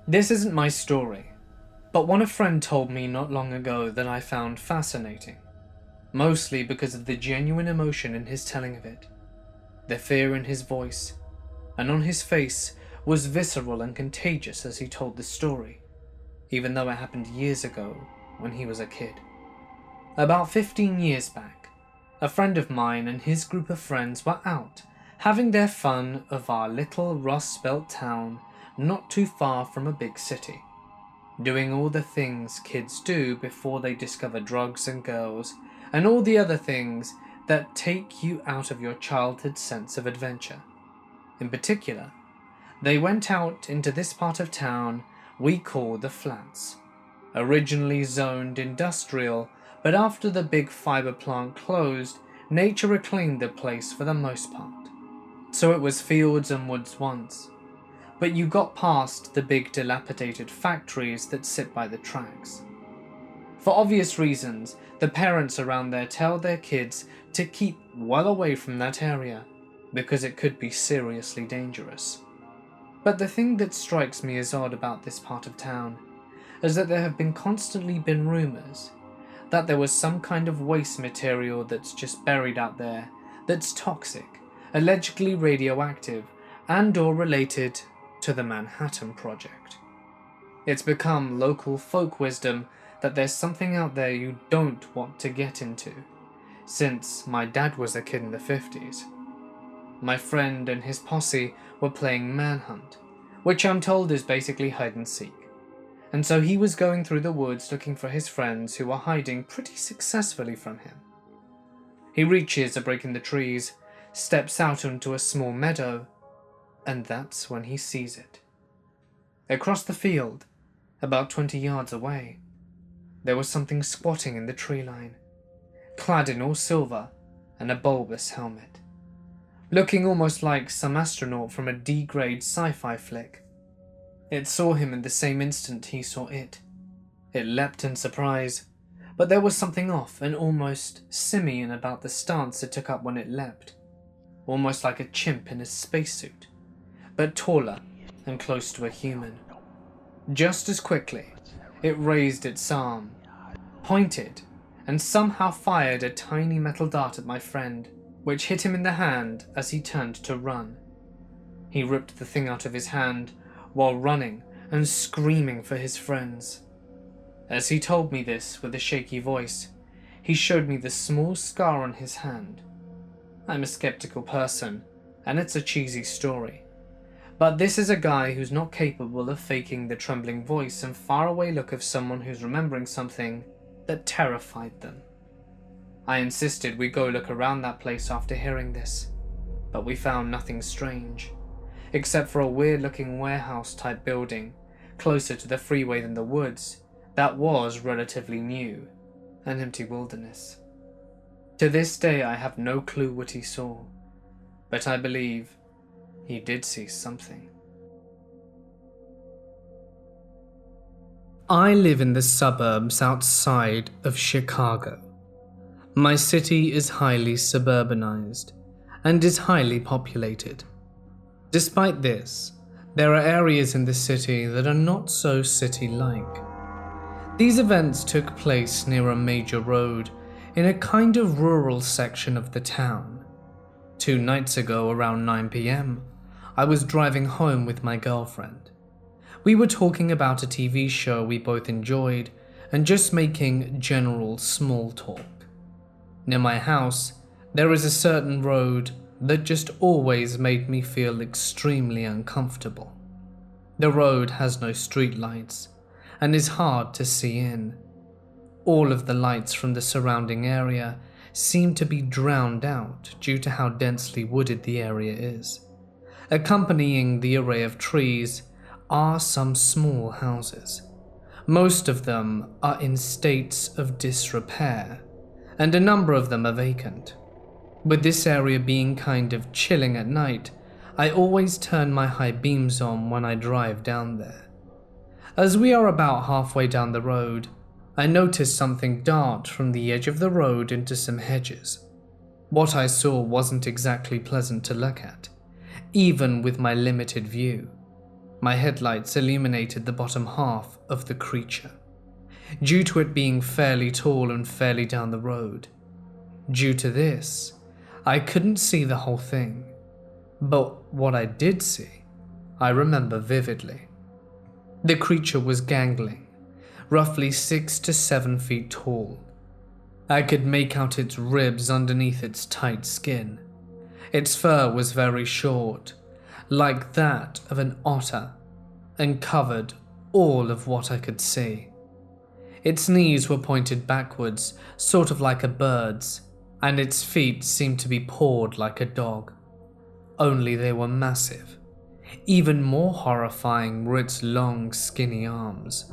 This isn't my story, but one a friend told me not long ago that I found fascinating, mostly because of the genuine emotion in his telling of it. The fear in his voice, and on his face, was visceral and contagious as he told the story, even though it happened years ago when he was a kid. About 15 years back, a friend of mine and his group of friends were out having their fun of our little Rust Belt town not too far from a big city, doing all the things kids do before they discover drugs and girls and all the other things that take you out of your childhood sense of adventure. In particular, they went out into this part of town we call the Flats, originally zoned industrial, but after the big fiber plant closed, nature reclaimed the place for the most part. So it was fields and woods once, but you got past the big dilapidated factories that sit by the tracks. For obvious reasons, the parents around there tell their kids to keep well away from that area, because it could be seriously dangerous. But the thing that strikes me as odd about this part of town is that there have constantly been rumors that there was some kind of waste material that's just buried out there that's toxic, allegedly radioactive, and or related to the Manhattan Project. It's become local folk wisdom that there's something out there you don't want to get into, since my dad was a kid in the 50s. My friend and his posse were playing Manhunt, which I'm told is basically hide and seek, and so he was going through the woods looking for his friends who were hiding pretty successfully from him. He reaches a break in the trees, steps out onto a small meadow, and that's when he sees it. Across the field, about 20 yards away, there was something squatting in the tree line, clad in all silver and a bulbous helmet, looking almost like some astronaut from a D-grade sci-fi flick. It saw him in the same instant he saw it. It leapt in surprise, but there was something off and almost simian about the stance it took up when it leapt, almost like a chimp in a spacesuit, but taller and close to a human. Just as quickly, it raised its arm, pointed, and somehow fired a tiny metal dart at my friend, which hit him in the hand as he turned to run. He ripped the thing out of his hand while running and screaming for his friends. As he told me this with a shaky voice, he showed me the small scar on his hand. I'm a skeptical person, and it's a cheesy story, but this is a guy who's not capable of faking the trembling voice and faraway look of someone who's remembering something that terrified them. I insisted we go look around that place after hearing this, but we found nothing strange. except for a weird-looking warehouse-type building closer to the freeway than the woods that was relatively new, an empty wilderness. To this day, I have no clue what he saw, but I believe he did see something. I live in the suburbs outside of Chicago. My city is highly suburbanized and is highly populated. Despite this, there are areas in the city that are not so city-like. These events took place near a major road in a kind of rural section of the town. 2 nights ago, around 9 p.m, I was driving home with my girlfriend. We were talking about a TV show we both enjoyed and just making general small talk. Near my house, there is a certain road that just always made me feel extremely uncomfortable. The road has no streetlights and is hard to see in. All of the lights from the surrounding area seem to be drowned out due to how densely wooded the area is. Accompanying the array of trees are some small houses. Most of them are in states of disrepair, and a number of them are vacant. With this area being kind of chilling at night, I always turn my high beams on when I drive down there. As we are about halfway down the road, I noticed something dart from the edge of the road into some hedges. What I saw wasn't exactly pleasant to look at, even with my limited view. My headlights illuminated the bottom half of the creature, due to it being fairly tall and fairly down the road. Due to this, I couldn't see the whole thing, but what I did see, I remember vividly. The creature was gangling, roughly 6 to 7 feet tall. I could make out its ribs underneath its tight skin. Its fur was very short, like that of an otter, and covered all of what I could see. Its knees were pointed backwards, sort of like a bird's, and its feet seemed to be pawed like a dog. Only they were massive. Even more horrifying were its long, skinny arms.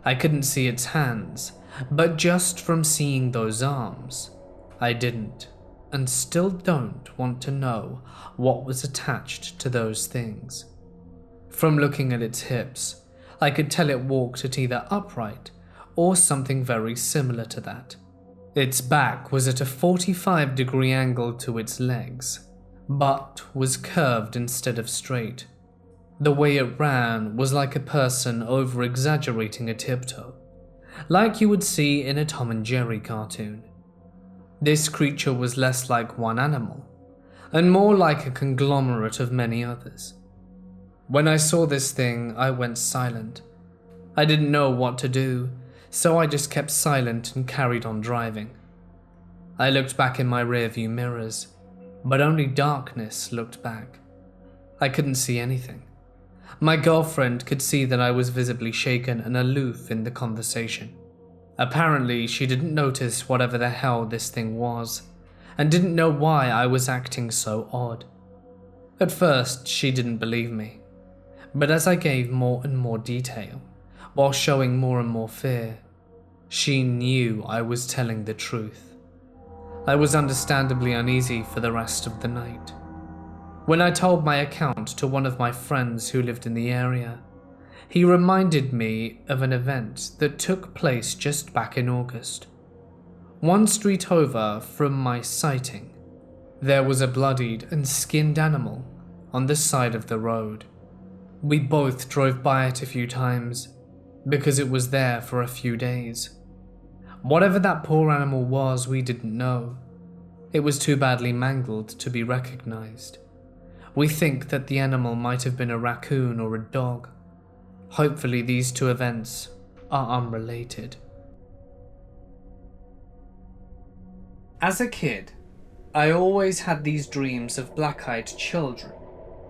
I couldn't see its hands, but just from seeing those arms, I didn't, and still don't want to know what was attached to those things. From looking at its hips, I could tell it walked at either upright or something very similar to that. Its back was at a 45-degree angle to its legs, but was curved instead of straight. The way it ran was like a person over-exaggerating a tiptoe, like you would see in a Tom and Jerry cartoon. This creature was less like one animal, and more like a conglomerate of many others. When I saw this thing, I went silent. I didn't know what to do, so I just kept silent and carried on driving. I looked back in my rearview mirrors, but only darkness looked back. I couldn't see anything. My girlfriend could see that I was visibly shaken and aloof in the conversation. Apparently, she didn't notice whatever the hell this thing was, and didn't know why I was acting so odd. At first, she didn't believe me, but as I gave more and more detail, while showing more and more fear, she knew I was telling the truth. I was understandably uneasy for the rest of the night. When I told my account to one of my friends who lived in the area, he reminded me of an event that took place just back in August. 1 street over from my sighting, there was a bloodied and skinned animal on the side of the road. We both drove by it a few times, because it was there for a few days. Whatever that poor animal was, we didn't know. It was too badly mangled to be recognized. We think that the animal might have been a raccoon or a dog. Hopefully these two events are unrelated. As a kid, I always had these dreams of black-eyed children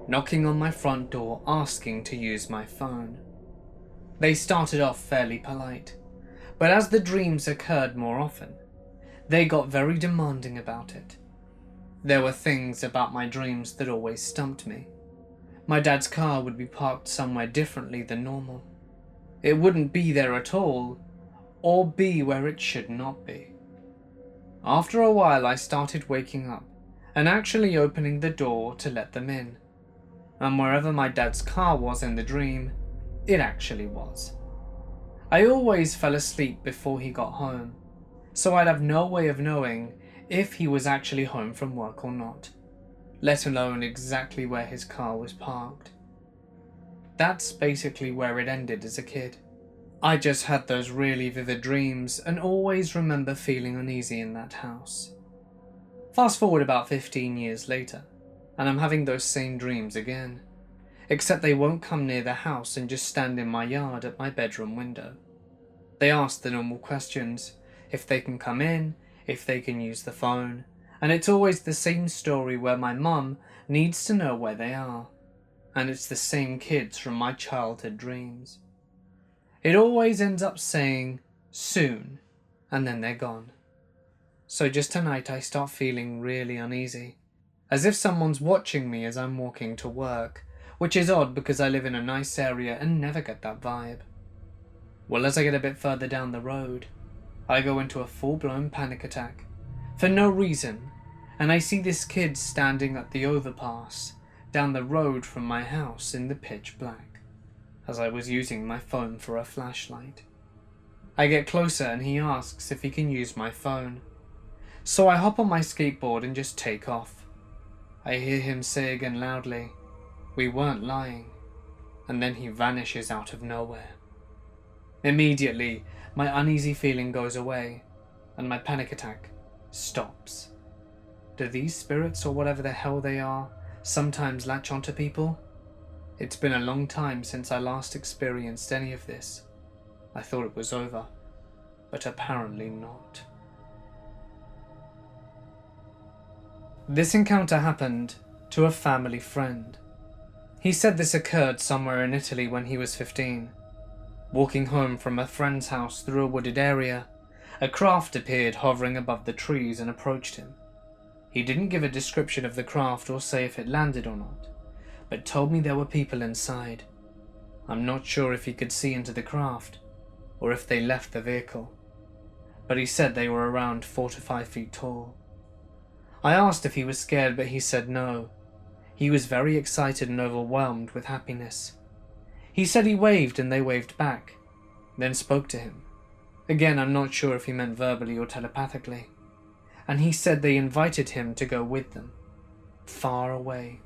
knocking on my front door asking to use my phone. They started off fairly polite, but as the dreams occurred more often, they got very demanding about it. There were things about my dreams that always stumped me. My dad's car would be parked somewhere differently than normal. It wouldn't be there at all, or be where it should not be. After a while, I started waking up and actually opening the door to let them in. And wherever my dad's car was in the dream, it actually was. I always fell asleep before he got home, so I'd have no way of knowing if he was actually home from work or not, let alone exactly where his car was parked. That's basically where it ended as a kid. I just had those really vivid dreams and always remember feeling uneasy in that house. Fast forward about 15 years later, and I'm having those same dreams again, except they won't come near the house and just stand in my yard at my bedroom window. They ask the normal questions, if they can come in, if they can use the phone, and it's always the same story where my mum needs to know where they are, and it's the same kids from my childhood dreams. It always ends up saying, soon, and then they're gone. So just tonight I start feeling really uneasy, as if someone's watching me as I'm walking to work, which is odd because I live in a nice area and never get that vibe. Well, as I get a bit further down the road, I go into a full-blown panic attack, for no reason, and I see this kid standing at the overpass down the road from my house in the pitch black, as I was using my phone for a flashlight. I get closer and he asks if he can use my phone, so I hop on my skateboard and just take off. I hear him say again loudly, "We weren't lying," and then he vanishes out of nowhere. Immediately, my uneasy feeling goes away, and my panic attack stops. Do these spirits, or whatever the hell they are, sometimes latch onto people? It's been a long time since I last experienced any of this. I thought it was over, but apparently not. This encounter happened to a family friend. He said this occurred somewhere in Italy when he was 15. Walking home from a friend's house through a wooded area, a craft appeared hovering above the trees and approached him. He didn't give a description of the craft or say if it landed or not, but told me there were people inside. I'm not sure if he could see into the craft, or if they left the vehicle, but he said they were around 4 to 5 feet tall. I asked if he was scared, but he said no. He was very excited and overwhelmed with happiness. He said he waved and they waved back, then spoke to him. Again, I'm not sure if he meant verbally or telepathically. And he said they invited him to go with them, far away.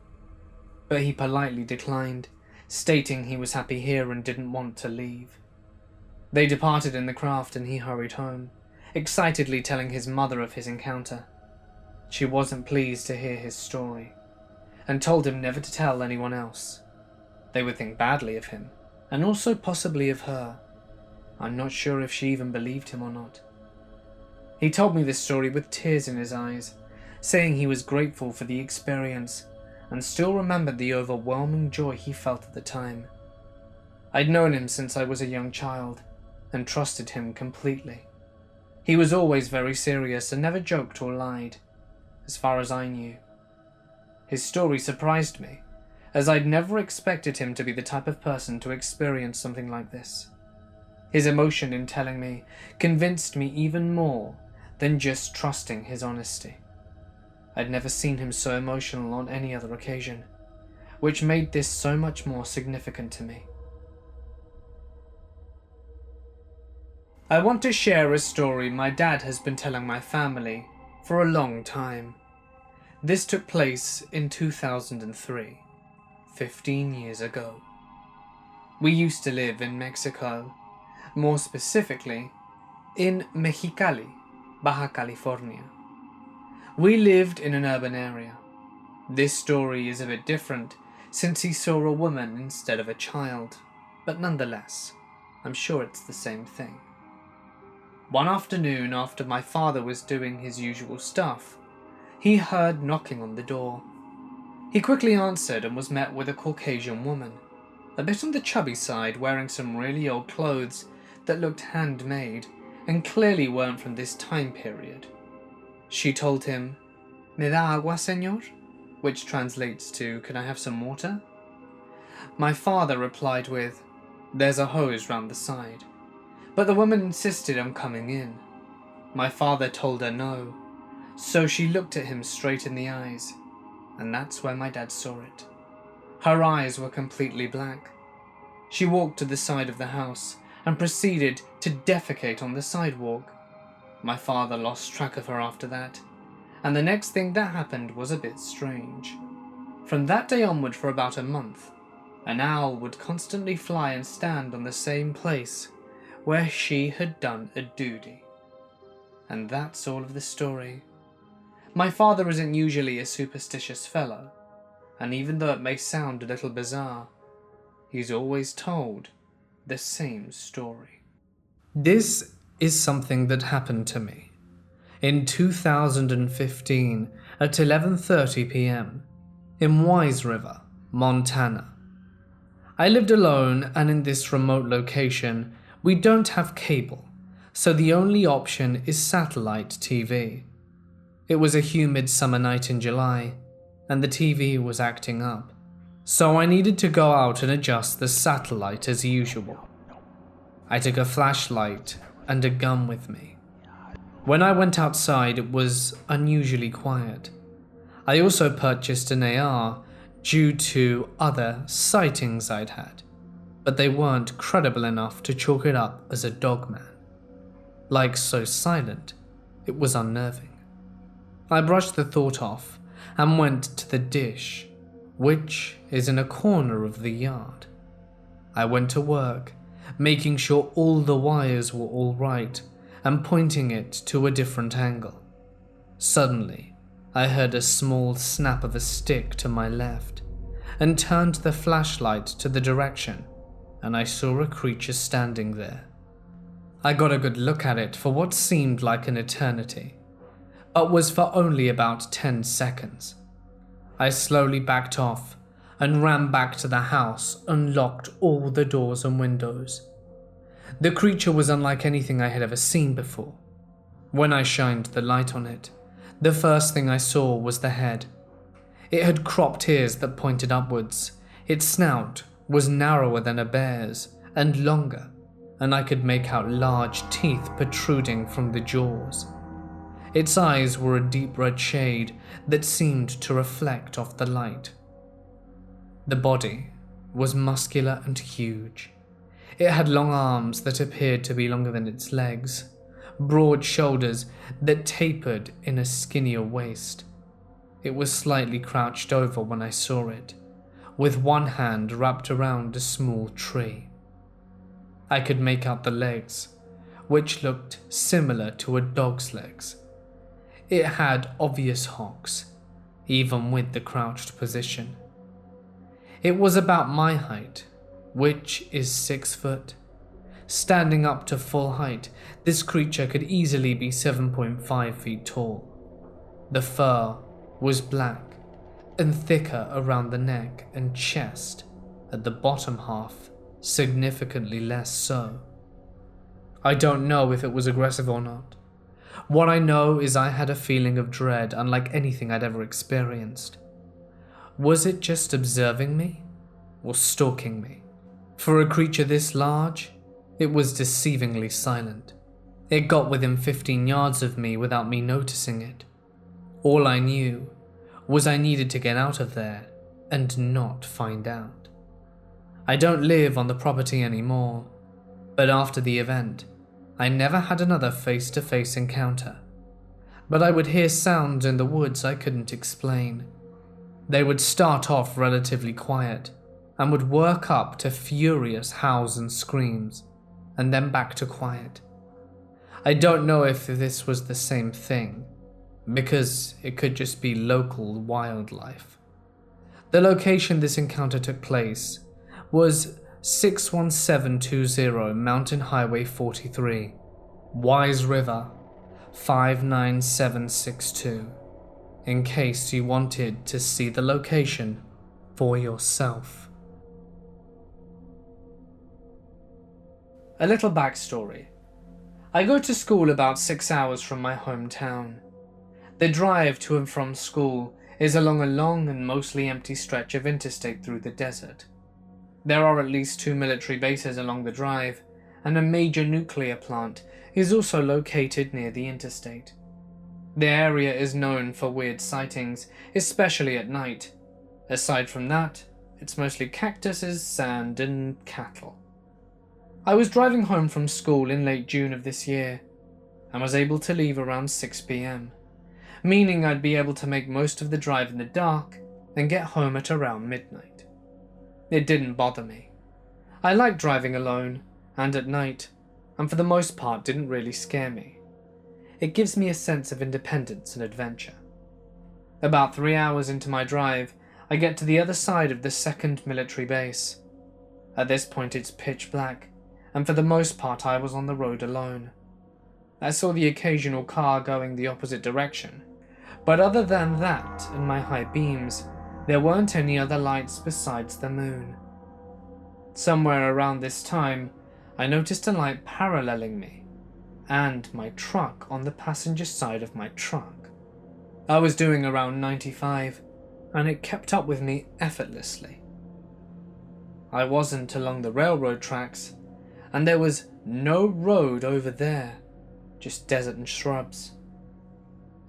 But he politely declined, stating he was happy here and didn't want to leave. They departed in the craft and he hurried home, excitedly telling his mother of his encounter. She wasn't pleased to hear his story, and told him never to tell anyone else. They would think badly of him, and also possibly of her. I'm not sure if she even believed him or not. He told me this story with tears in his eyes, saying he was grateful for the experience, and still remembered the overwhelming joy he felt at the time. I'd known him since I was a young child, and trusted him completely. He was always very serious and never joked or lied, as far as I knew. His story surprised me, as I'd never expected him to be the type of person to experience something like this. His emotion in telling me convinced me even more than just trusting his honesty. I'd never seen him so emotional on any other occasion, which made this so much more significant to me. I want to share a story my dad has been telling my family for a long time. This took place in 2003, 15 years ago. We used to live in Mexico, more specifically in Mexicali, Baja California. We lived in an urban area. This story is a bit different since he saw a woman instead of a child, but nonetheless, I'm sure it's the same thing. One afternoon, after my father was doing his usual stuff, he heard knocking on the door. He quickly answered and was met with a Caucasian woman, a bit on the chubby side, wearing some really old clothes that looked handmade and clearly weren't from this time period. She told him, "Me da agua, señor?" which translates to, "Can I have some water?" My father replied with, "There's a hose round the side." But the woman insisted on coming in. My father told her no, so she looked at him straight in the eyes, and that's where my dad saw it. Her eyes were completely black. She walked to the side of the house and proceeded to defecate on the sidewalk. My father lost track of her after that, and the next thing that happened was a bit strange. From that day onward for about a month, an owl would constantly fly and stand on the same place where she had done a duty. And that's all of the story. My father isn't usually a superstitious fellow, and even though it may sound a little bizarre, he's always told the same story. This is something that happened to me in 2015 at 11:30 p.m. in Wise River, Montana. I lived alone, and in this remote location, we don't have cable, so the only option is satellite TV. It was a humid summer night in July, and the TV was acting up, so I needed to go out and adjust the satellite as usual. I took a flashlight and a gun with me. When I went outside, it was unusually quiet. I also purchased an AR due to other sightings I'd had, but they weren't credible enough to chalk it up as a dogman. Like so silent, it was unnerving. I brushed the thought off and went to the dish, which is in a corner of the yard. I went to work, making sure all the wires were all right and pointing it to a different angle. Suddenly, I heard a small snap of a stick to my left and turned the flashlight to the direction, and I saw a creature standing there. I got a good look at it for what seemed like an eternity, but was for only about 10 seconds. I slowly backed off and ran back to the house and locked all the doors and windows. The creature was unlike anything I had ever seen before. When I shined the light on it, the first thing I saw was the head. It had cropped ears that pointed upwards. Its snout was narrower than a bear's and longer, and I could make out large teeth protruding from the jaws. Its eyes were a deep red shade that seemed to reflect off the light. The body was muscular and huge. It had long arms that appeared to be longer than its legs, broad shoulders that tapered in a skinnier waist. It was slightly crouched over when I saw it, with one hand wrapped around a small tree. I could make out the legs, which looked similar to a dog's legs. It had obvious hocks, even with the crouched position. It was about my height, which is 6 foot. Standing up to full height, this creature could easily be 7.5 feet tall. The fur was black and thicker around the neck and chest, at the bottom half significantly less so. I don't know if it was aggressive or not. What I know is I had a feeling of dread unlike anything I'd ever experienced. Was it just observing me or stalking me? For a creature this large, it was deceivingly silent. It got within 15 yards of me without me noticing it. All I knew was I needed to get out of there and not find out. I don't live on the property anymore, but after the event, I never had another face-to-face encounter. But I would hear sounds in the woods I couldn't explain. They would start off relatively quiet and would work up to furious howls and screams, and then back to quiet. I don't know if this was the same thing, because it could just be local wildlife. The location this encounter took place was 61720 Mountain Highway 43, Wise River 59762, in case you wanted to see the location for yourself. A little backstory. I go to school about 6 hours from my hometown. The drive to and from school is along a long and mostly empty stretch of interstate through the desert. There are at least 2 military bases along the drive, and a major nuclear plant is also located near the interstate. The area is known for weird sightings, especially at night. Aside from that, it's mostly cactuses, sand, and cattle. I was driving home from school in late June of this year, and was able to leave around 6 p.m, meaning I'd be able to make most of the drive in the dark and get home at around midnight. It didn't bother me. I liked driving alone, and at night, and for the most part didn't really scare me. It gives me a sense of independence and adventure. About 3 hours into my drive, I get to the other side of the second military base. At this point it's pitch black, and for the most part I was on the road alone. I saw the occasional car going the opposite direction, but other than that and my high beams, there weren't any other lights besides the moon. Somewhere around this time, I noticed a light paralleling me, and my truck on the passenger side of my truck. I was doing around 95, and it kept up with me effortlessly. I wasn't along the railroad tracks, and there was no road over there, just desert and shrubs.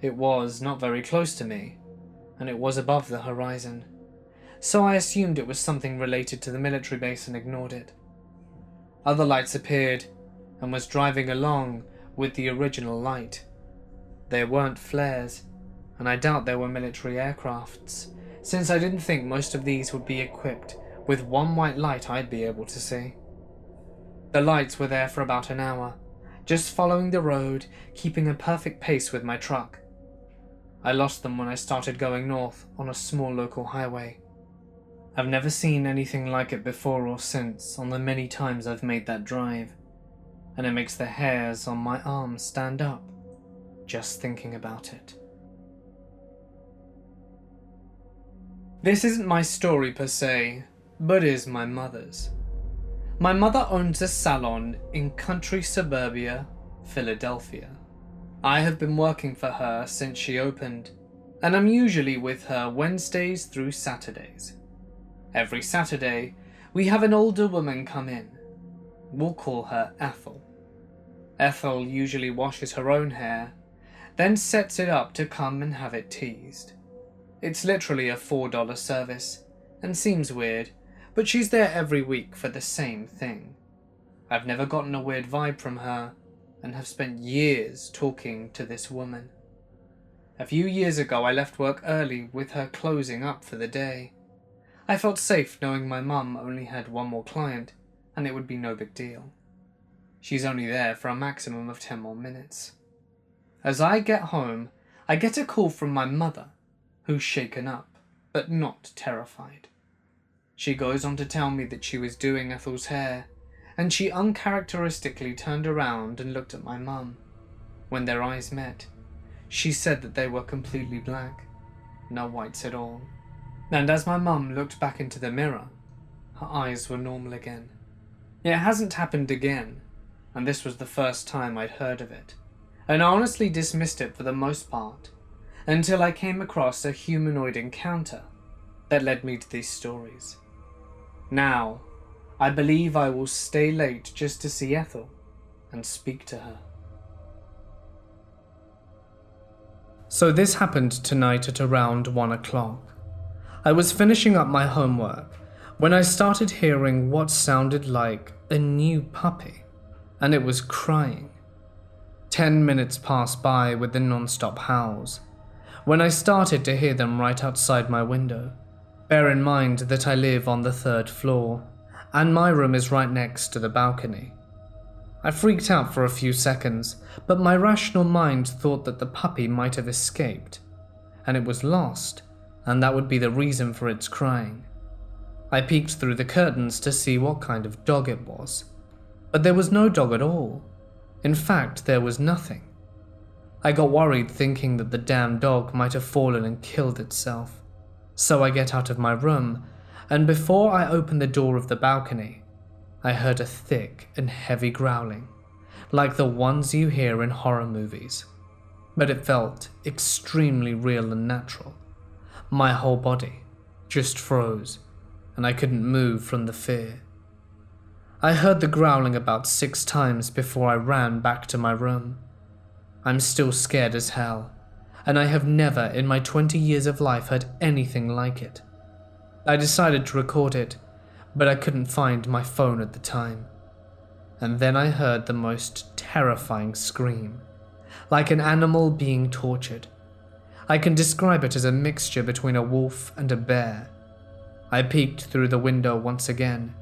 It was not very close to me, and it was above the horizon, so I assumed it was something related to the military base and ignored it. Other lights appeared, and was driving along with the original light. There weren't flares, and I doubt there were military aircrafts, since I didn't think most of these would be equipped with one white light I'd be able to see. The lights were there for about an hour, just following the road, keeping a perfect pace with my truck. I lost them when I started going north on a small local highway. I've never seen anything like it before or since on the many times I've made that drive, and it makes the hairs on my arms stand up just thinking about it. This isn't my story per se, but is my mother's. My mother owns a salon in country suburbia, Philadelphia. I have been working for her since she opened, and I'm usually with her Wednesdays through Saturdays. Every Saturday, we have an older woman come in. We'll call her Ethel. Ethel usually washes her own hair, then sets it up to come and have it teased. It's literally a $4 service, and seems weird, but she's there every week for the same thing. I've never gotten a weird vibe from her, and have spent years talking to this woman. A few years ago I left work early with her closing up for the day. I felt safe knowing my mum only had one more client, and it would be no big deal. She's only there for a maximum of 10 more minutes. As I get home, I get a call from my mother, who's shaken up, but not terrified. She goes on to tell me that she was doing Ethel's hair, and she uncharacteristically turned around and looked at my mum. When their eyes met, she said that they were completely black, no whites at all. And as my mum looked back into the mirror, her eyes were normal again. It hasn't happened again, and this was the first time I'd heard of it, and I honestly dismissed it for the most part, until I came across a humanoid encounter that led me to these stories. Now, I believe I will stay late just to see Ethel and speak to her. So this happened tonight at around 1 o'clock. I was finishing up my homework when I started hearing what sounded like a new puppy, and it was crying. 10 minutes passed by with the non-stop howls, when I started to hear them right outside my window. Bear in mind that I live on the 3rd floor, and my room is right next to the balcony. I freaked out for a few seconds, but my rational mind thought that the puppy might have escaped, and it was lost, and that would be the reason for its crying. I peeked through the curtains to see what kind of dog it was, but there was no dog at all. In fact, there was nothing. I got worried thinking that the damn dog might have fallen and killed itself. So I get out of my room, and before I opened the door of the balcony, I heard a thick and heavy growling, like the ones you hear in horror movies. But it felt extremely real and natural. My whole body just froze, and I couldn't move from the fear. I heard the growling about 6 times before I ran back to my room. I'm still scared as hell, and I have never in my 20 years of life heard anything like it. I decided to record it, but I couldn't find my phone at the time. And then I heard the most terrifying scream, like an animal being tortured. I can describe it as a mixture between a wolf and a bear. I peeked through the window once again,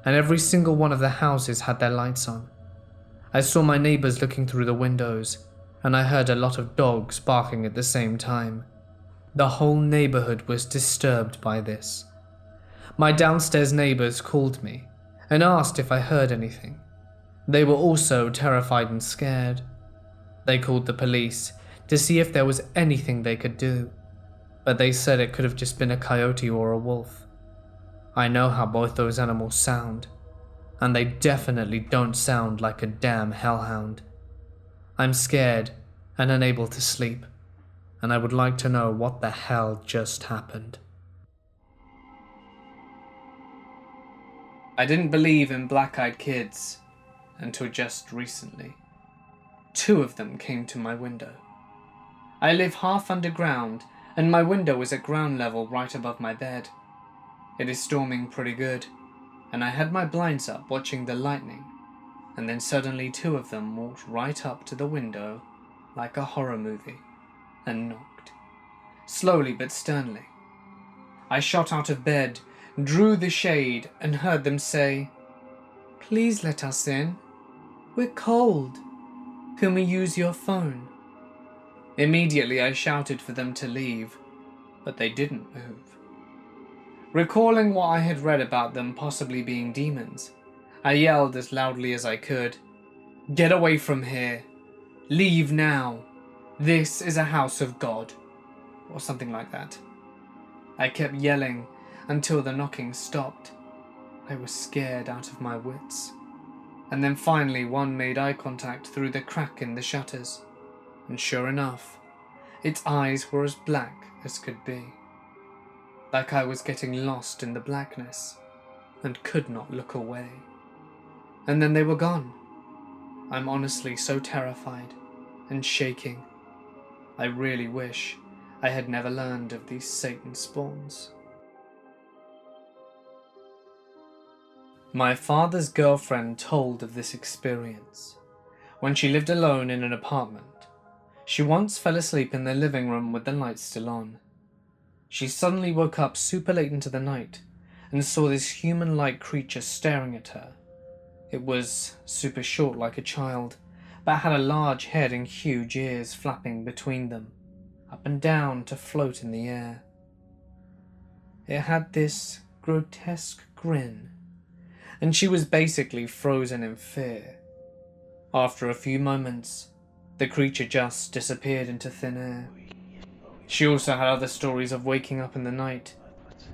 and every single one of the houses had their lights on. I saw my neighbors looking through the windows, and I heard a lot of dogs barking at the same time. The whole neighborhood was disturbed by this. My downstairs neighbors called me and asked if I heard anything. They were also terrified and scared. They called the police to see if there was anything they could do, but they said it could have just been a coyote or a wolf. I know how both those animals sound, and they definitely don't sound like a damn hellhound. I'm scared and unable to sleep, and I would like to know what the hell just happened. I didn't believe in black-eyed kids until just recently. 2 of them came to my window. I live half underground, and my window is at ground level right above my bed. It is storming pretty good, and I had my blinds up watching the lightning, and then suddenly 2 of them walked right up to the window like a horror movie and knocked, slowly but sternly. I shot out of bed, drew the shade, and heard them say, "Please let us in. We're cold. Can we use your phone?" Immediately I shouted for them to leave, but they didn't move. Recalling what I had read about them possibly being demons, I yelled as loudly as I could, "Get away from here! Leave now! This is a house of God," or something like that. I kept yelling until the knocking stopped. I was scared out of my wits. And then finally one made eye contact through the crack in the shutters, and sure enough, its eyes were as black as could be. Like I was getting lost in the blackness and could not look away. And then they were gone. I'm honestly so terrified and shaking. I really wish I had never learned of these Satan spawns. My father's girlfriend told of this experience. When she lived alone in an apartment, she once fell asleep in the living room with the lights still on. She suddenly woke up super late into the night and saw this human-like creature staring at her. It was super short like a child, but had a large head and huge ears flapping between them, up and down to float in the air. It had this grotesque grin, and she was basically frozen in fear. After a few moments, the creature just disappeared into thin air. She also had other stories of waking up in the night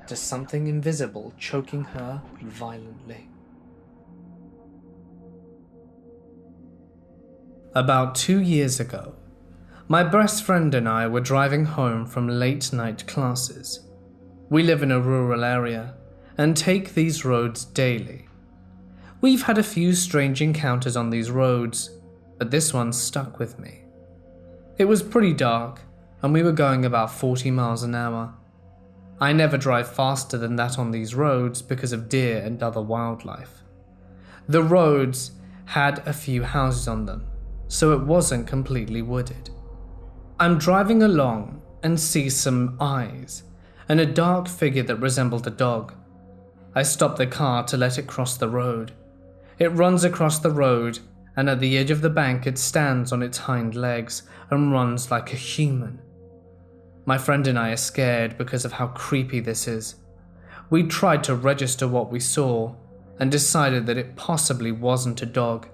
to something invisible choking her violently. About 2 years ago, my best friend and I were driving home from late-night classes. We live in a rural area and take these roads daily. We've had a few strange encounters on these roads, but this one stuck with me. It was pretty dark, and we were going about 40 miles an hour. I never drive faster than that on these roads because of deer and other wildlife. The roads had a few houses on them, so it wasn't completely wooded. I'm driving along and see some eyes and a dark figure that resembled a dog. I stop the car to let it cross the road. It runs across the road, and at the edge of the bank it stands on its hind legs and runs like a human. My friend and I are scared because of how creepy this is. We tried to register what we saw and decided that it possibly wasn't a dog.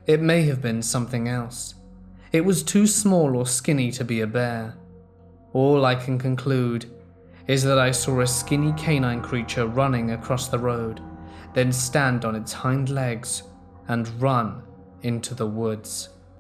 It may have been something else. It was too small or skinny to be a bear. All I can conclude is that I saw a skinny canine creature running across the road, then stand on its hind legs and run into the woods.